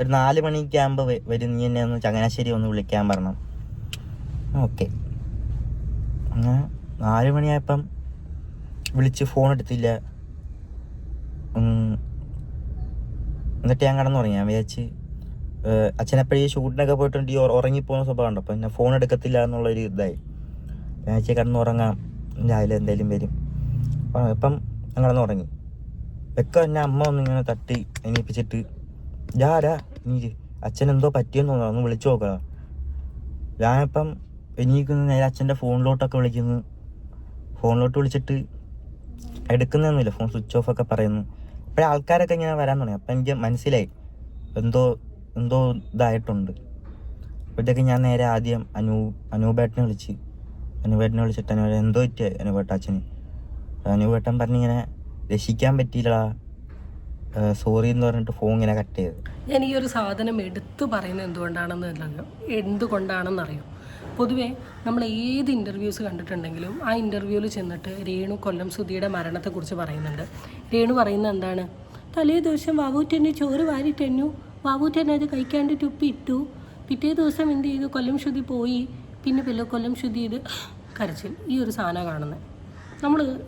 ഒരു 4 മണിക്ക് ആകുമ്പോൾ വരും, നീ എന്നെ ഒന്ന് ചങ്ങനാശ്ശേരി ഒന്ന് വിളിക്കാൻ പറഞ്ഞു. ഓക്കെ, അങ്ങനെ 4 മണിയായപ്പം വിളിച്ച് ഫോൺ എടുത്തില്ല. എന്നിട്ട് ഞാൻ കിടന്നുറങ്ങി. ഞാൻ വിചാരിച്ച് അച്ഛനെപ്പോഴും ഈ ഷൂട്ടിനൊക്കെ പോയിട്ടുണ്ട് ഈ ഉറങ്ങിപ്പോകുന്ന സ്വഭാവം ഉണ്ട്. അപ്പം പിന്നെ ഫോൺ എടുക്കത്തില്ല എന്നുള്ളൊരു ഇതായി. ഞാൻ വെച്ചാൽ കിടന്നുറങ്ങാം, രാവിലെ എന്തായാലും വരും. അപ്പം ഞാൻ കിടന്നുറങ്ങി. എന്നെ അമ്മ ഒന്നിങ്ങനെ തട്ടി എണീപ്പിച്ചിട്ട് ഞാരാ നീ അച്ഛനെന്തോ പറ്റിയെന്ന് തോന്നുന്നു, ഒന്ന് വിളിച്ചു നോക്കുക. ഞാനിപ്പം എണീക്കുന്നു, നേരെ അച്ഛൻ്റെ ഫോണിലോട്ടൊക്കെ വിളിക്കുന്നു. ഫോണിലോട്ട് വിളിച്ചിട്ട് എടുക്കുന്നൊന്നുമില്ല, ഫോൺ സ്വിച്ച് ഓഫ് ഒക്കെ പറയുന്നു. അപ്പോഴേ ആൾക്കാരൊക്കെ ഇങ്ങനെ വരാൻ തുടങ്ങി. അപ്പം എനിക്ക് മനസ്സിലായി എന്തോ ഇതായിട്ടുണ്ട്. അപ്പോഴത്തേക്ക് ഞാൻ നേരെ ആദ്യം അനൂപേട്ടനെ വിളിച്ചിട്ട് എന്തോ പറ്റിയ അനൂപേട്ട അച്ഛന്. അനൂപേട്ടൻ പറഞ്ഞിങ്ങനെ രക്ഷിക്കാൻ പറ്റിയില്ല, സോറി എന്ന് പറഞ്ഞിട്ട് ഫോൺ ഇങ്ങനെ കട്ട് ചെയ്ത്. ഞാൻ ഈ ഒരു സാധനം എടുത്തു പറയുന്നത് എന്തുകൊണ്ടാണെന്നറിയോ? പൊതുവേ നമ്മൾ ഏത് ഇൻ്റർവ്യൂസ് കണ്ടിട്ടുണ്ടെങ്കിലും ആ ഇൻ്റർവ്യൂവിൽ ചെന്നിട്ട് രേണു കൊല്ലം സുധിയുടെ മരണത്തെക്കുറിച്ച് പറയുന്നുണ്ട്. രേണു പറയുന്നത് എന്താണ്? തലേ ദിവസം വാവൂറ്റെന്നെ ചോറ് വാരിട്ടെന്നു, വാവൂറ്റെന്നെ അത് കഴിക്കാണ്ട് തുപ്പിയിട്ടു, പിറ്റേ ദിവസം എന്ത് ചെയ്തു, കൊല്ലം ശ്രുതി പോയി, പിന്നെ കൊല്ലം ശ്രുതി ഇത് കരച്ചിൽ. ഈ ഒരു സാധനം കാണുന്നത്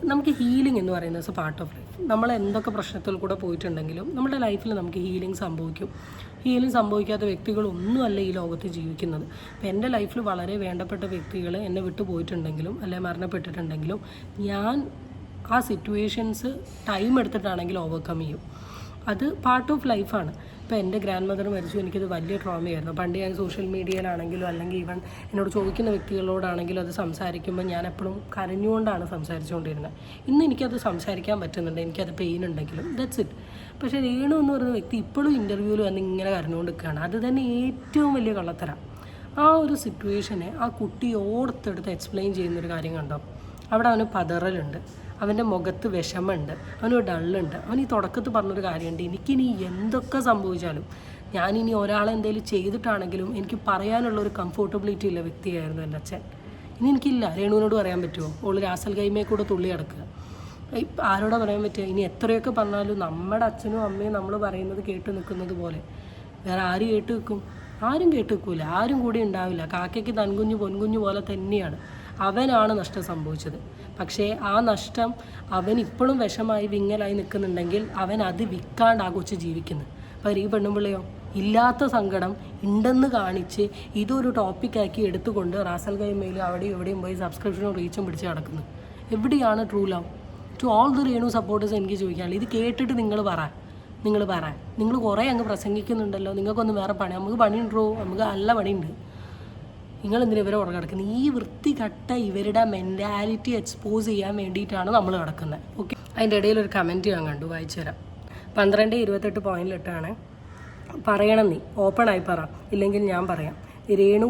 നമുക്ക് ഹീലിംഗ് എന്ന് പറയുന്നത് ഇസ് പാർട്ട് ഓഫ് ലൈഫ്. നമ്മൾ എന്തൊക്കെ പ്രശ്നത്തിൽ കൂടെ പോയിട്ടുണ്ടെങ്കിലും നമ്മുടെ ലൈഫിൽ നമുക്ക് ഹീലിംഗ് സംഭവിക്കും. ഹീലിംഗ് സംഭവിക്കാത്ത വ്യക്തികളൊന്നുമല്ല ഈ ലോകത്ത് ജീവിക്കുന്നത്. അപ്പം എൻ്റെ ലൈഫിൽ വളരെ വേണ്ടപ്പെട്ട വ്യക്തികൾ എന്നെ വിട്ടു പോയിട്ടുണ്ടെങ്കിലും അല്ലെങ്കിൽ മരണപ്പെട്ടിട്ടുണ്ടെങ്കിലും ഞാൻ ആ സിറ്റുവേഷൻസ് ടൈം എടുത്തിട്ടാണെങ്കിൽ ഓവർകം ചെയ്യും. അത് പാർട്ട് ഓഫ് ലൈഫാണ്. ഇപ്പോൾ എൻ്റെ ഗ്രാൻഡ് മദർ മരിച്ചു, എനിക്കത് വലിയ ട്രോമയായിരുന്നു. പണ്ട് ഞാൻ സോഷ്യൽ മീഡിയയിലാണെങ്കിലും അല്ലെങ്കിൽ ഈവൻ എന്നോട് ചോദിക്കുന്ന വ്യക്തികളോടാണെങ്കിലും അത് സംസാരിക്കുമ്പോൾ ഞാൻ എപ്പോഴും കരഞ്ഞുകൊണ്ടാണ് സംസാരിച്ചുകൊണ്ടിരുന്നത്. ഇന്ന് എനിക്കത് സംസാരിക്കാൻ പറ്റുന്നുണ്ട്, എനിക്കത് പെയിൻ ഉണ്ടെങ്കിലും ദാറ്റ്സ് ഇറ്റ്. പക്ഷേ രേണു എന്ന് പറയുന്ന വ്യക്തി ഇപ്പോഴും ഇൻ്റർവ്യൂവിൽ വന്ന് ഇങ്ങനെ കരഞ്ഞുകൊണ്ട് നിൽക്കുകയാണ്. അത് തന്നെ ഏറ്റവും വലിയ കള്ളത്തരം. ആ ഒരു സിറ്റുവേഷനെ ആ കുട്ടി ഓർത്തെടുത്ത് എക്സ്പ്ലെയിൻ ചെയ്യുന്നൊരു കാര്യം കണ്ടോ? അവിടെ അവന് പതറലുണ്ട്, അവൻ്റെ മുഖത്ത് വിഷമമുണ്ട്, അവനൊരു ഡള്ളുണ്ട്. അവൻ ഈ തുടക്കത്തിൽ പറഞ്ഞൊരു കാര്യമുണ്ട്, എനിക്കിനി എന്തൊക്കെ സംഭവിച്ചാലും ഞാനിനി ഒരാളെ എന്തെങ്കിലും ചെയ്തിട്ടാണെങ്കിലും എനിക്ക് പറയാനുള്ളൊരു കംഫോർട്ടബിലിറ്റി ഉള്ള വ്യക്തിയായിരുന്നു എൻ്റെ അച്ഛൻ. ഇനി എനിക്കില്ല. രേണുവിനോട് പറയാൻ പറ്റുമോ? ഓൾ രാസൽ ഗൈമയെ കൂടെ തുള്ളി കിടക്കുക. ആരോടാ പറയാൻ പറ്റുക? ഇനി എത്രയൊക്കെ പറഞ്ഞാലും നമ്മുടെ അച്ഛനും അമ്മയും നമ്മൾ പറയുന്നത് കേട്ട് നിൽക്കുന്നത് പോലെ വേറെ ആര് കേട്ട് നിൽക്കും? ആരും കേട്ട് നിൽക്കില്ല, ആരും കൂടെ ഉണ്ടാവില്ല. കാക്കയ്ക്ക് തൻകുഞ്ഞ് പൊൻകുഞ്ഞ് പോലെ തന്നെയാണ്. അവനാണ് നഷ്ടം സംഭവിച്ചത്. പക്ഷേ ആ നഷ്ടം അവൻ ഇപ്പോഴും വിഷമായി വിങ്ങലായി നിൽക്കുന്നുണ്ടെങ്കിൽ അവൻ അത് വിൽക്കാണ്ട് ആ കൊച്ച് ജീവിക്കുന്നു. അപ്പോൾ ഈ പെണ്ണുമ്പിള്ളയോ ഇല്ലാത്ത സങ്കടം ഉണ്ടെന്ന് കാണിച്ച് ഇതൊരു ടോപ്പിക്കാക്കി എടുത്തുകൊണ്ട് റാസൽ ഗൈമയിലും അവിടെയും എവിടെയും പോയി സബ്സ്ക്രിപ്ഷനും റീച്ചും പിടിച്ച് കിടക്കുന്നു. എവിടെയാണ് true love? To all the Renu supporters എനിക്ക് ചോദിക്കാനുള്ളത്, ഇത് കേട്ടിട്ട് നിങ്ങൾ കുറേ അങ്ങ് പ്രസംഗിക്കുന്നുണ്ടല്ലോ, നിങ്ങൾക്കൊന്നും വേറെ പണി, നമുക്ക് പണിയുണ്ടോ? നമുക്ക് നല്ല പണിയുണ്ട്. നിങ്ങളെന്തിനാ ഇവരെ ഉറങ്ങി കിടക്കുന്നത്? ഈ വൃത്തികെട്ട ഇവരുടെ മെൻറ്റാലിറ്റി എക്സ്പോസ് ചെയ്യാൻ വേണ്ടിയിട്ടാണ് നമ്മൾ കിടക്കുന്നത്. ഓക്കെ, അതിൻ്റെ ഇടയിൽ ഒരു കമൻറ്റ് ഞാൻ കണ്ടു, വായിച്ചു തരാം. 12:28 പോയിന്റിലിട്ടാണ്. പറയണം, നീ ഓപ്പണായി പറ, ഇല്ലെങ്കിൽ ഞാൻ പറയാം. രേണു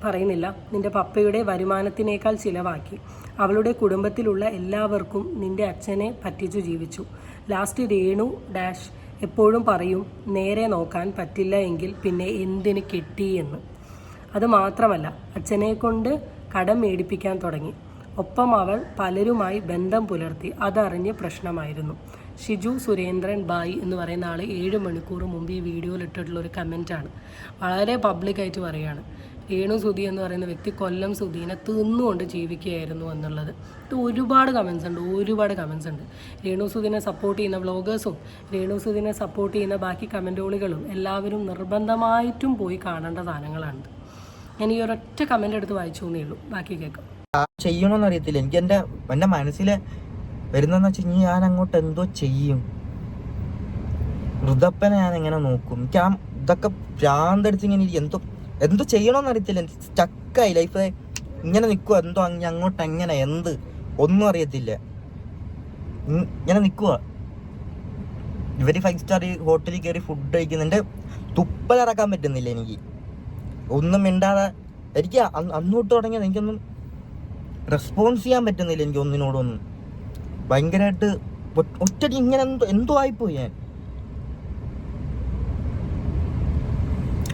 പറയുന്നില്ല, നിൻ്റെ പപ്പയുടെ വരുമാനത്തിനേക്കാൾ ചിലവാക്കി അവളുടെ കുടുംബത്തിലുള്ള എല്ലാവർക്കും നിൻ്റെ അച്ഛനെ പറ്റിച്ചു ജീവിച്ചു. ലാസ്റ്റ് രേണു ഡാഷ് എപ്പോഴും പറയും നേരെ നോക്കാൻ പറ്റില്ല എങ്കിൽ പിന്നെ എന്തിന് കെട്ടി എന്ന്. അത് മാത്രമല്ല, അച്ഛനെ കൊണ്ട് കടം മേടിപ്പിക്കാൻ തുടങ്ങി. ഒപ്പം അവൾ പലരുമായി ബന്ധം പുലർത്തി. അതറിഞ്ഞ് പ്രശ്നമായിരുന്നു. ഷിജു സുരേന്ദ്രൻ ബായി എന്ന് പറയുന്ന ആൾ 7 മണിക്കൂർ മുമ്പ് ഈ വീഡിയോയിൽ ഇട്ടിട്ടുള്ള ഒരു കമൻറ്റാണ്. വളരെ പബ്ലിക്കായിട്ട് പറയുകയാണ്, രേണു സുധി എന്ന് പറയുന്ന വ്യക്തി കൊല്ലം സുധീനെ തിന്നുകൊണ്ട് ജീവിക്കുകയായിരുന്നു എന്നുള്ളത്. ഇത് ഒരുപാട് കമൻസ് ഉണ്ട്. രേണു സുധീനെ സപ്പോർട്ട് ചെയ്യുന്ന വ്ളോഗേഴ്സും രേണു സുധീനെ സപ്പോർട്ട് ചെയ്യുന്ന ബാക്കി കമൻറ്റോളികളും എല്ലാവരും നിർബന്ധമായിട്ടും പോയി കാണേണ്ട സാധനങ്ങളാണ്. ഞാൻ ഈ ഒരൊറ്റ കമൻ്റ് എടുത്ത് വായിച്ചു എന്നേ ഉള്ളൂ, ബാക്കി കേൾക്കാം. ചെയ്യണമെന്ന് അറിയത്തില്ല. എനിക്ക് എൻ്റെ മനസ്സിൽ വരുന്നതെന്ന് വെച്ച് കഴിഞ്ഞാൽ ഞാൻ അങ്ങോട്ട് എന്തോ ചെയ്യും. ഋതപ്പനെ ഞാൻ എങ്ങനെ നോക്കും? എനിക്ക് ഇതൊക്കെ ഭ്രാന്തടിച്ച് ഇങ്ങനെ എന്തോ ചെയ്യണമെന്ന് അറിയത്തില്ല. സ്റ്റക്കായി ലൈഫ് ഇങ്ങനെ നിൽക്കുക. എന്തോ അങ്ങോട്ട് എങ്ങനെ ഒന്നും അറിയത്തില്ല. ഇങ്ങനെ നിൽക്കുക. ഇവര് 5 സ്റ്റാർ ഹോട്ടലിൽ കയറി ഫുഡ് കഴിക്കുന്നുണ്ട്. തുപ്പലിറക്കാൻ പറ്റുന്നില്ല എനിക്ക്. ഒന്നും മിണ്ടാതെ എനിക്ക് അന്നോട്ട് തുടങ്ങിയത് എനിക്കൊന്നും റെസ്പോൺസ് ചെയ്യാൻ പറ്റുന്നില്ല. എനിക്ക് ഒന്നിനോടൊന്നും ഭയങ്കരമായിട്ട് ഒറ്റടി ഇങ്ങനെ എന്തോ ആയിപ്പോയി. ഞാൻ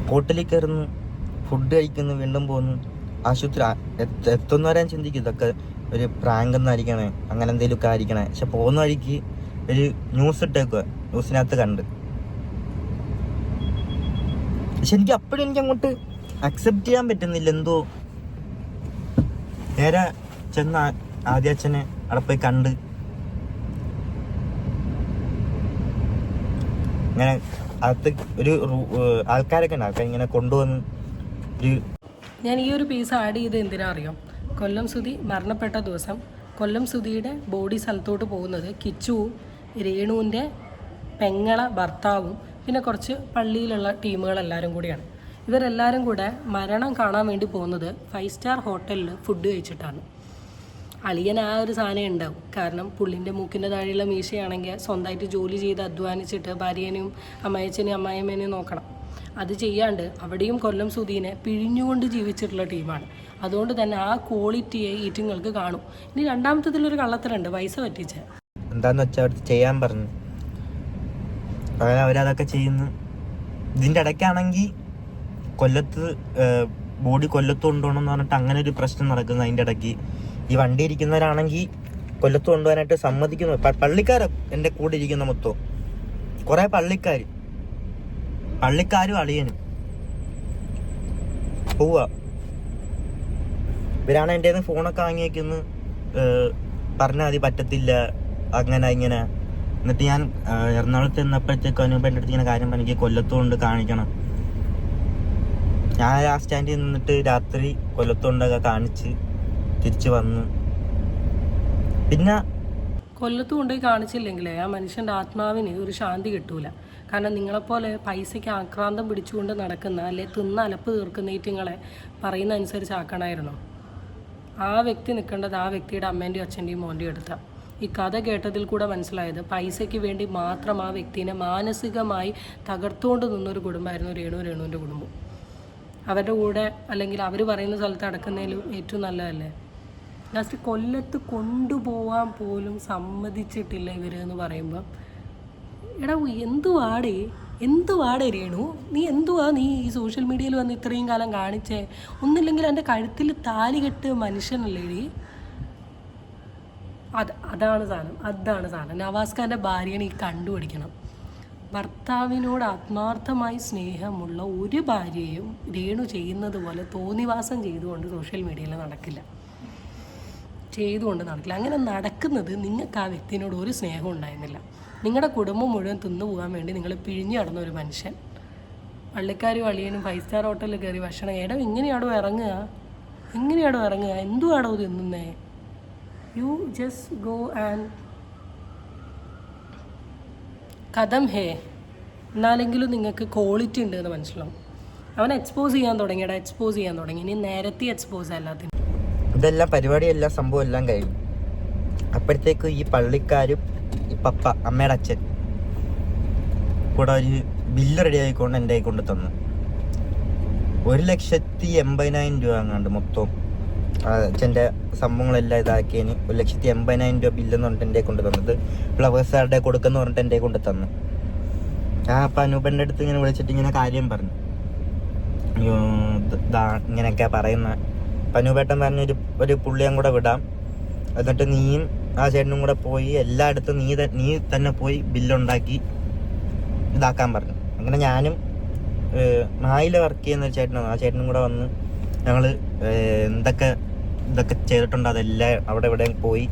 ഹോട്ടലിൽ കയറുന്നു, ഫുഡ് കഴിക്കുന്നു, വീണ്ടും പോകുന്നു, ആശുപത്രി എത്തുന്നവരെ ഞാൻ ചിന്തിക്കും ഇതൊക്കെ ഒരു പ്രാങ്ക് എന്നായിരിക്കണേ, അങ്ങനെ എന്തെങ്കിലുമൊക്കെ ആയിരിക്കണേ. പക്ഷെ പോകുന്ന വഴിക്ക് ഒരു ന്യൂസ് ഇട്ടേക്കുക, ന്യൂസിനകത്ത് കണ്ട്. പക്ഷെ എനിക്ക് അപ്പോഴും എനിക്ക് അങ്ങോട്ട് അക്സെപ്റ്റ് ചെയ്യാൻ പറ്റുന്നില്ല. എന്തോ നേരെ ചെന്ന് ആദ്യ അച്ഛനെ അവിടെ പോയി കണ്ട് ഇങ്ങനെ അകത്ത് ഒരു ആൾക്കാരൊക്കെ ഉണ്ട്. ആൾക്കാർ ഇങ്ങനെ കൊണ്ടുവന്ന് ഞാൻ ഈ ഒരു പീസ് ആഡ് ചെയ്ത് എന്തിനാ അറിയാം? കൊല്ലം സുധി മരണപ്പെട്ട ദിവസം കൊല്ലം സുധിയുടെ ബോഡി സ്ഥലത്തോട്ട് പോകുന്നത് കിച്ചുവും രേണുവിൻ്റെ പെങ്ങള ഭർത്താവും പിന്നെ കുറച്ച് പള്ളിയിലുള്ള ടീമുകളെല്ലാവരും കൂടിയാണ്. ഇവരെല്ലാവരും കൂടെ മരണം കാണാൻ വേണ്ടി പോകുന്നത് 5 സ്റ്റാർ ഹോട്ടലിൽ ഫുഡ് കഴിച്ചിട്ടാണ്. അളിയൻ ആ ഒരു സാധനം ഉണ്ടാവും. കാരണം പുള്ളിൻ്റെ മൂക്കിൻ്റെ താഴെയുള്ള മീശയാണെങ്കിൽ സ്വന്തമായിട്ട് ജോലി ചെയ്ത് അധ്വാനിച്ചിട്ട് ഭാര്യേനെയും അമ്മായച്ചനെയും അമ്മായിമ്മേനെയും നോക്കണം. അത് ചെയ്യാണ്ട് അവിടെയും കൊല്ലം സുധീനെ പിഴിഞ്ഞുകൊണ്ട് ജീവിച്ചിട്ടുള്ള ടീമാണ്. അതുകൊണ്ട് തന്നെ ആ ക്വാളിറ്റിയെ ഈറ്റിങ്ങൾക്ക് കാണും. ഇനി രണ്ടാമത്തതിലൊരു കള്ളത്തലുണ്ട്, പൈസ പറ്റിച്ച എന്താന്ന് വെച്ചാൽ അവർ ചെയ്യാൻ പറഞ്ഞു. അങ്ങനെ അവരതൊക്കെ ചെയ്യുന്നു. ഇതിൻ്റെ ഇടയ്ക്കാണെങ്കിൽ കൊല്ലത്ത് ബോഡി കൊല്ലത്ത് കൊണ്ടുപോകണം എന്ന് പറഞ്ഞിട്ട് അങ്ങനെ ഒരു പ്രശ്നം നടക്കുന്നു. അതിൻ്റെ ഇടയ്ക്ക് ഈ വണ്ടി ഇരിക്കുന്നവരാണെങ്കിൽ കൊല്ലത്ത് കൊണ്ടുപോകാനായിട്ട് സമ്മതിക്കുന്നു. പള്ളിക്കാരും എൻ്റെ കൂടെ ഇരിക്കുന്ന മൊത്തം കുറേ പള്ളിക്കാരും അളിയനും പോവുക. ഇവരാണ് എൻ്റെ നിന്ന് ഫോണൊക്കെ വാങ്ങി വയ്ക്കുന്നു. പറഞ്ഞാൽ മതി, പറ്റത്തില്ല, അങ്ങനെ ഇങ്ങനെ. എന്നിട്ട് ഞാൻ എറണാകുളത്ത് ചെന്നപ്പോഴത്തേക്ക് അനുഭവം എൻ്റെ അടുത്ത് ഇങ്ങനെ കാര്യം പറഞ്ഞ് എനിക്ക് കൊല്ലത്ത് കൊണ്ട് കാണിക്കണം. ഞാൻ ആ സ്റ്റാൻഡിൽ നിന്നിട്ട് രാത്രി കൊല്ലത്തുകൊണ്ടൊക്കെ കാണിച്ച് തിരിച്ചു വന്നു. പിന്നെ കൊല്ലത്ത് കൊണ്ടുപോയി കാണിച്ചില്ലെങ്കിലേ ആ മനുഷ്യൻ്റെ ആത്മാവിന് ഒരു ശാന്തി കിട്ടൂല. കാരണം നിങ്ങളെപ്പോലെ പൈസയ്ക്ക് ആക്രാന്തം പിടിച്ചുകൊണ്ട് നടക്കുന്ന അല്ലെ തിന്ന അലപ്പ് തീർക്കുന്ന ഈറ്റിങ്ങളെ പറയുന്ന അനുസരിച്ച് ആക്കണമായിരുന്നു. ആ വ്യക്തി നിൽക്കേണ്ടത് ആ വ്യക്തിയുടെ അമ്മേൻ്റെയും അച്ഛൻ്റെയും മോൻ്റെയും അടുത്താണ്. ഈ കഥ കേട്ടതിൽ കൂടെ മനസ്സിലായത് പൈസയ്ക്ക് വേണ്ടി മാത്രം ആ വ്യക്തിനെ മാനസികമായി തകർത്തുകൊണ്ട് നിന്നൊരു കുടുംബമായിരുന്നു രേണുവിൻ്റെ കുടുംബം. അവരുടെ കൂടെ അല്ലെങ്കിൽ അവർ പറയുന്ന സ്ഥലത്ത് അടക്കുന്നതിലും ഏറ്റവും നല്ലതല്ലേ. ലാസ്റ്റ് കൊല്ലത്ത് കൊണ്ടുപോകാൻ പോലും സമ്മതിച്ചിട്ടില്ല ഇവർ എന്ന് പറയുമ്പോൾ, എടാ എന്തുവാടേ രേണു, നീ ഈ സോഷ്യൽ മീഡിയയിൽ വന്ന് ഇത്രയും കാലം കാണിച്ചേ? ഒന്നില്ലെങ്കിൽ എൻ്റെ കഴുത്തിൽ താലി കെട്ട് മനുഷ്യനല്ലേടി. അതാണ് സാധനം. നവാസ് ഖാൻ്റെ ഭാര്യനെ ഈ കണ്ടുപിടിക്കണം. ഭർത്താവിനോട് ആത്മാർത്ഥമായി സ്നേഹമുള്ള ഒരു ഭാര്യയും രേണു ചെയ്യുന്നത് പോലെ തോന്നിവാസം ചെയ്തുകൊണ്ട് സോഷ്യൽ മീഡിയയിൽ നടക്കില്ല. അങ്ങനെ നടക്കുന്നത് നിങ്ങൾക്ക് ആ വ്യക്തിനോട് ഒരു സ്നേഹം ഉണ്ടായിരുന്നില്ല. നിങ്ങളുടെ കുടുംബം മുഴുവൻ തിന്നുപോകാൻ വേണ്ടി നിങ്ങൾ പിഴിഞ്ഞു നടന്ന ഒരു മനുഷ്യൻ. പള്ളിക്കാരും അളിയനും 5 സ്റ്റാർ ഹോട്ടലിൽ കയറി ഭക്ഷണം എങ്ങനെയാണോ ഇറങ്ങുക? എന്തുവാടോ തിന്നുന്നേ? യു ജസ്റ്റ് ഗോ ആൻഡ് കഥം ഹേ, എന്നാലെങ്കിലും നിങ്ങൾക്ക് ക്വാളിറ്റി ഉണ്ട് എന്ന് മനസ്സിലാവും. അവൻ എക്സ്പോസ് ചെയ്യാൻ തുടങ്ങി. ഇനി നേരത്തെ എക്സ്പോസ് എല്ലാത്തിനും. ഇതെല്ലാം പരിപാടിയെല്ലാം സംഭവം എല്ലാം കഴിഞ്ഞു. അപ്പോഴത്തേക്ക് ഈ പള്ളിക്കാരും ഈ പപ്പ അമ്മയുടെ അച്ഛൻ കൂടെ ഒരു ബില്ല് റെഡി ആയിക്കൊണ്ട് എൻ്റെ കൊണ്ട് തന്നു. 1,80,000 രൂപ അങ്ങാണ്ട് മൊത്തം അച്ഛൻ്റെ സംഭവങ്ങളെല്ലാം ഇതാക്കിയതിന് 1,80,000 രൂപ ബില്ലെന്ന് പറഞ്ഞിട്ട് എൻ്റെ കൊണ്ട് തന്നത്. ഫ്ലവേഴ്സുകാരുടെ കൊടുക്കുന്ന പറഞ്ഞിട്ട് എൻ്റെ കൊണ്ട് തന്നു. ഞാൻ അപ്പം അനൂപൻ്റെ അടുത്ത് ഇങ്ങനെ വിളിച്ചിട്ട് ഇങ്ങനെ കാര്യം പറഞ്ഞു, ഇങ്ങനെയൊക്കെ പറയുന്ന. അപ്പം അനൂപേട്ടൻ പറഞ്ഞൊരു ഒരു പുള്ളിയും കൂടെ വിടാം, എന്നിട്ട് നീയും ആ ചേട്ടനും കൂടെ പോയി എല്ലായിടത്തും നീ തന്നെ പോയി ബില്ലുണ്ടാക്കി ഇതാക്കാൻ പറഞ്ഞു. അങ്ങനെ ഞാനും മായിൽ വർക്ക് ചെയ്യുന്ന ഒരു ചേട്ടനാണ്, ആ ചേട്ടനും കൂടെ വന്ന് ഞങ്ങൾ ഇതൊക്കെ ചെയ്തിട്ടുണ്ട്. അതെല്ലാം അവിടെ ഇവിടെ പോയി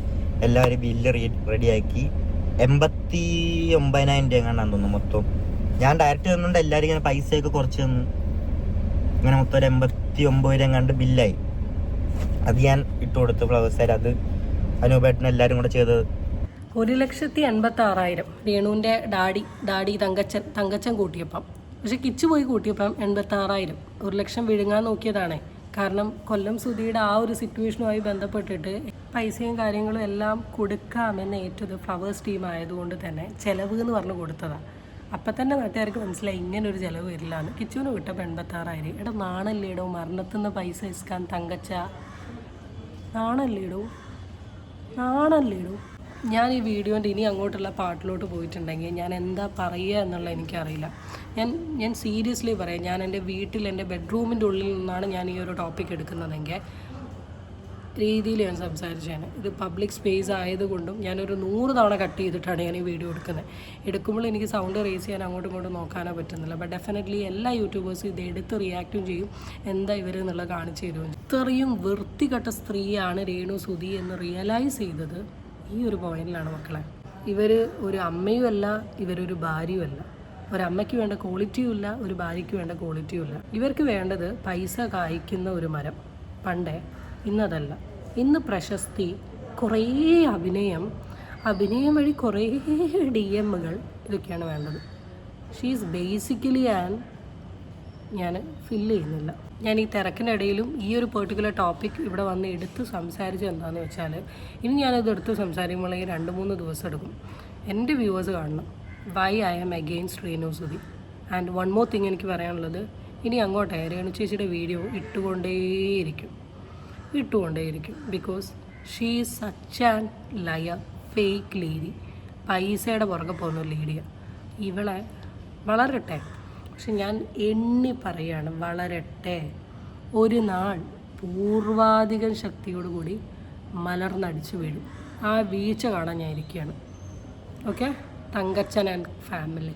എല്ലാവരും ബില്ല് റെഡിയാക്കി 89,000 രൂപ എങ്ങാണ്ടാന്ന് തോന്നുന്നു മൊത്തം. ഞാൻ ഡയറക്റ്റ് തന്നുകൊണ്ട് എല്ലാവരും ഇങ്ങനെ പൈസയൊക്കെ കുറച്ച് തന്നു. ഇങ്ങനെ മൊത്തം ഒരു 89 രൂപ എങ്ങാണ്ട് ബില്ലായി. അത് ഞാൻ ഇട്ട് കൊടുത്തു ഫ്ലവേഴ്സ്. അത് അനൂപേട്ടനും എല്ലാവരും കൂടെ ചെയ്തത്. 1,86,000 രേണുവിൻ്റെ ഡാഡി തങ്കച്ചൻ കൂട്ടിയപ്പം. പക്ഷെ കിച്ചു പോയി കൂട്ടിയപ്പം 86,000. 1 ലക്ഷം വിഴുങ്ങാൻ നോക്കിയതാണേ. കാരണം കൊല്ലം സുധിയുടെ ആ ഒരു സിറ്റുവേഷനുമായി ബന്ധപ്പെട്ടിട്ട് പൈസയും കാര്യങ്ങളും എല്ലാം കൊടുക്കാമെന്ന് ഏറ്റത് ഫ്ലവേഴ്സ് ടീം ആയതുകൊണ്ട് തന്നെ ചിലവ് എന്ന് പറഞ്ഞ് കൊടുത്തതാണ്. അപ്പം തന്നെ നാട്ടുകാർക്ക് മനസ്സിലായി ഇങ്ങനൊരു ചിലവ് വരില്ലാന്ന്. കിച്ചുവിന് വിട്ടപ്പോൾ 86,000. എടാ നാണല്ലേടോ മരണത്തുനിന്ന് പൈസ ഇസ്കാൻ തങ്കച്ച, നാണല്ലേടോ. ഞാൻ ഈ വീഡിയോൻ്റെ ഇനി അങ്ങോട്ടുള്ള പാട്ടിലോട്ട് പോയിട്ടുണ്ടെങ്കിൽ ഞാൻ എന്താ പറയുക എന്നുള്ളത് എനിക്കറിയില്ല. ഞാൻ സീരിയസ്ലി പറയാം, ഞാൻ എൻ്റെ വീട്ടിൽ എൻ്റെ ബെഡ്റൂമിൻ്റെ ഉള്ളിൽ നിന്നാണ് ഞാൻ ഈ ഒരു ടോപ്പിക് എടുക്കുന്നതെങ്കിൽ രീതിയിൽ ഞാൻ സംസാരിച്ചാണ്. ഇത് പബ്ലിക് സ്പേസ് ആയതുകൊണ്ടും ഞാനൊരു 100 തവണ കട്ട് ചെയ്തിട്ടാണ് ഞാൻ ഈ വീഡിയോ എടുക്കുമ്പോൾ എനിക്ക് സൗണ്ട് റേസ് ചെയ്യാൻ അങ്ങോട്ടും ഇങ്ങോട്ടും നോക്കാനോ പറ്റുന്നില്ല. ബട്ട് ഡെഫിനറ്റ്ലി എല്ലാ യൂട്യൂബേഴ്സും ഇത് എടുത്ത് റിയാക്റ്റും ചെയ്യും, എന്താ ഇവർ എന്നുള്ളത് കാണിച്ചു തരുമോ. ഇത്രയും വൃത്തികെട്ട സ്ത്രീയാണ് രേണു സുധി എന്ന് റിയലൈസ് ചെയ്തത് ഈ ഒരു പോയിന്റിലാണ് മക്കളെ. ഇവർ ഒരു അമ്മയും അല്ല, ഇവരൊരു ഭാര്യയും അല്ല. ഒരമ്മയ്ക്ക് വേണ്ട ക്വാളിറ്റിയും ഇല്ല, ഒരു ഭാര്യയ്ക്ക് വേണ്ട ക്വാളിറ്റിയും ഇല്ല. ഇവർക്ക് വേണ്ടത് പൈസ കായ്ക്കുന്ന ഒരു മരം. പണ്ടേ, ഇന്നതല്ല. ഇന്ന് പ്രശസ്തി, കുറേ അഭിനയം വഴി കുറേ DM-കൾ, ഇതൊക്കെയാണ് വേണ്ടത്. ഷീസ് ബേസിക്കലി ഞാൻ ഫില്ല് ചെയ്യുന്നില്ല. ഞാൻ ഈ തിരക്കിനിടയിലും ഈ ഒരു പെർട്ടിക്കുലർ ടോപ്പിക് ഇവിടെ വന്ന് എടുത്ത് സംസാരിച്ചത് എന്താണെന്ന് വെച്ചാൽ, ഇനി ഞാനത് എടുത്ത് സംസാരിക്കുമ്പോൾ 2-3 ദിവസം എടുക്കും. എൻ്റെ വ്യൂവേഴ്സ് കാണണം why I am against Renu Sudhi. And one more thing എനിക്ക് പറയാനുള്ളത്, ഇനി അങ്ങോട്ടേ രേണു ചേച്ചിയുടെ വീഡിയോ ഇട്ടുകൊണ്ടേയിരിക്കും. Because she is such an liar, fake lady. പൈസയുടെ പുറകെ പോകുന്ന ലേഡിയാണ്. ഇവളെ വളരട്ടെ, പക്ഷെ ഞാൻ എണ്ണി പറയാണ്, വളരട്ടെ. ഒരു നാൾ പൂർവാധികം ശക്തിയോടുകൂടി മലർന്നടിച്ചു വീഴും. ആ വീഴ്ച കാണാൻ ഞാൻ ഇരിക്കുകയാണ്. Okay, Thankachan and family.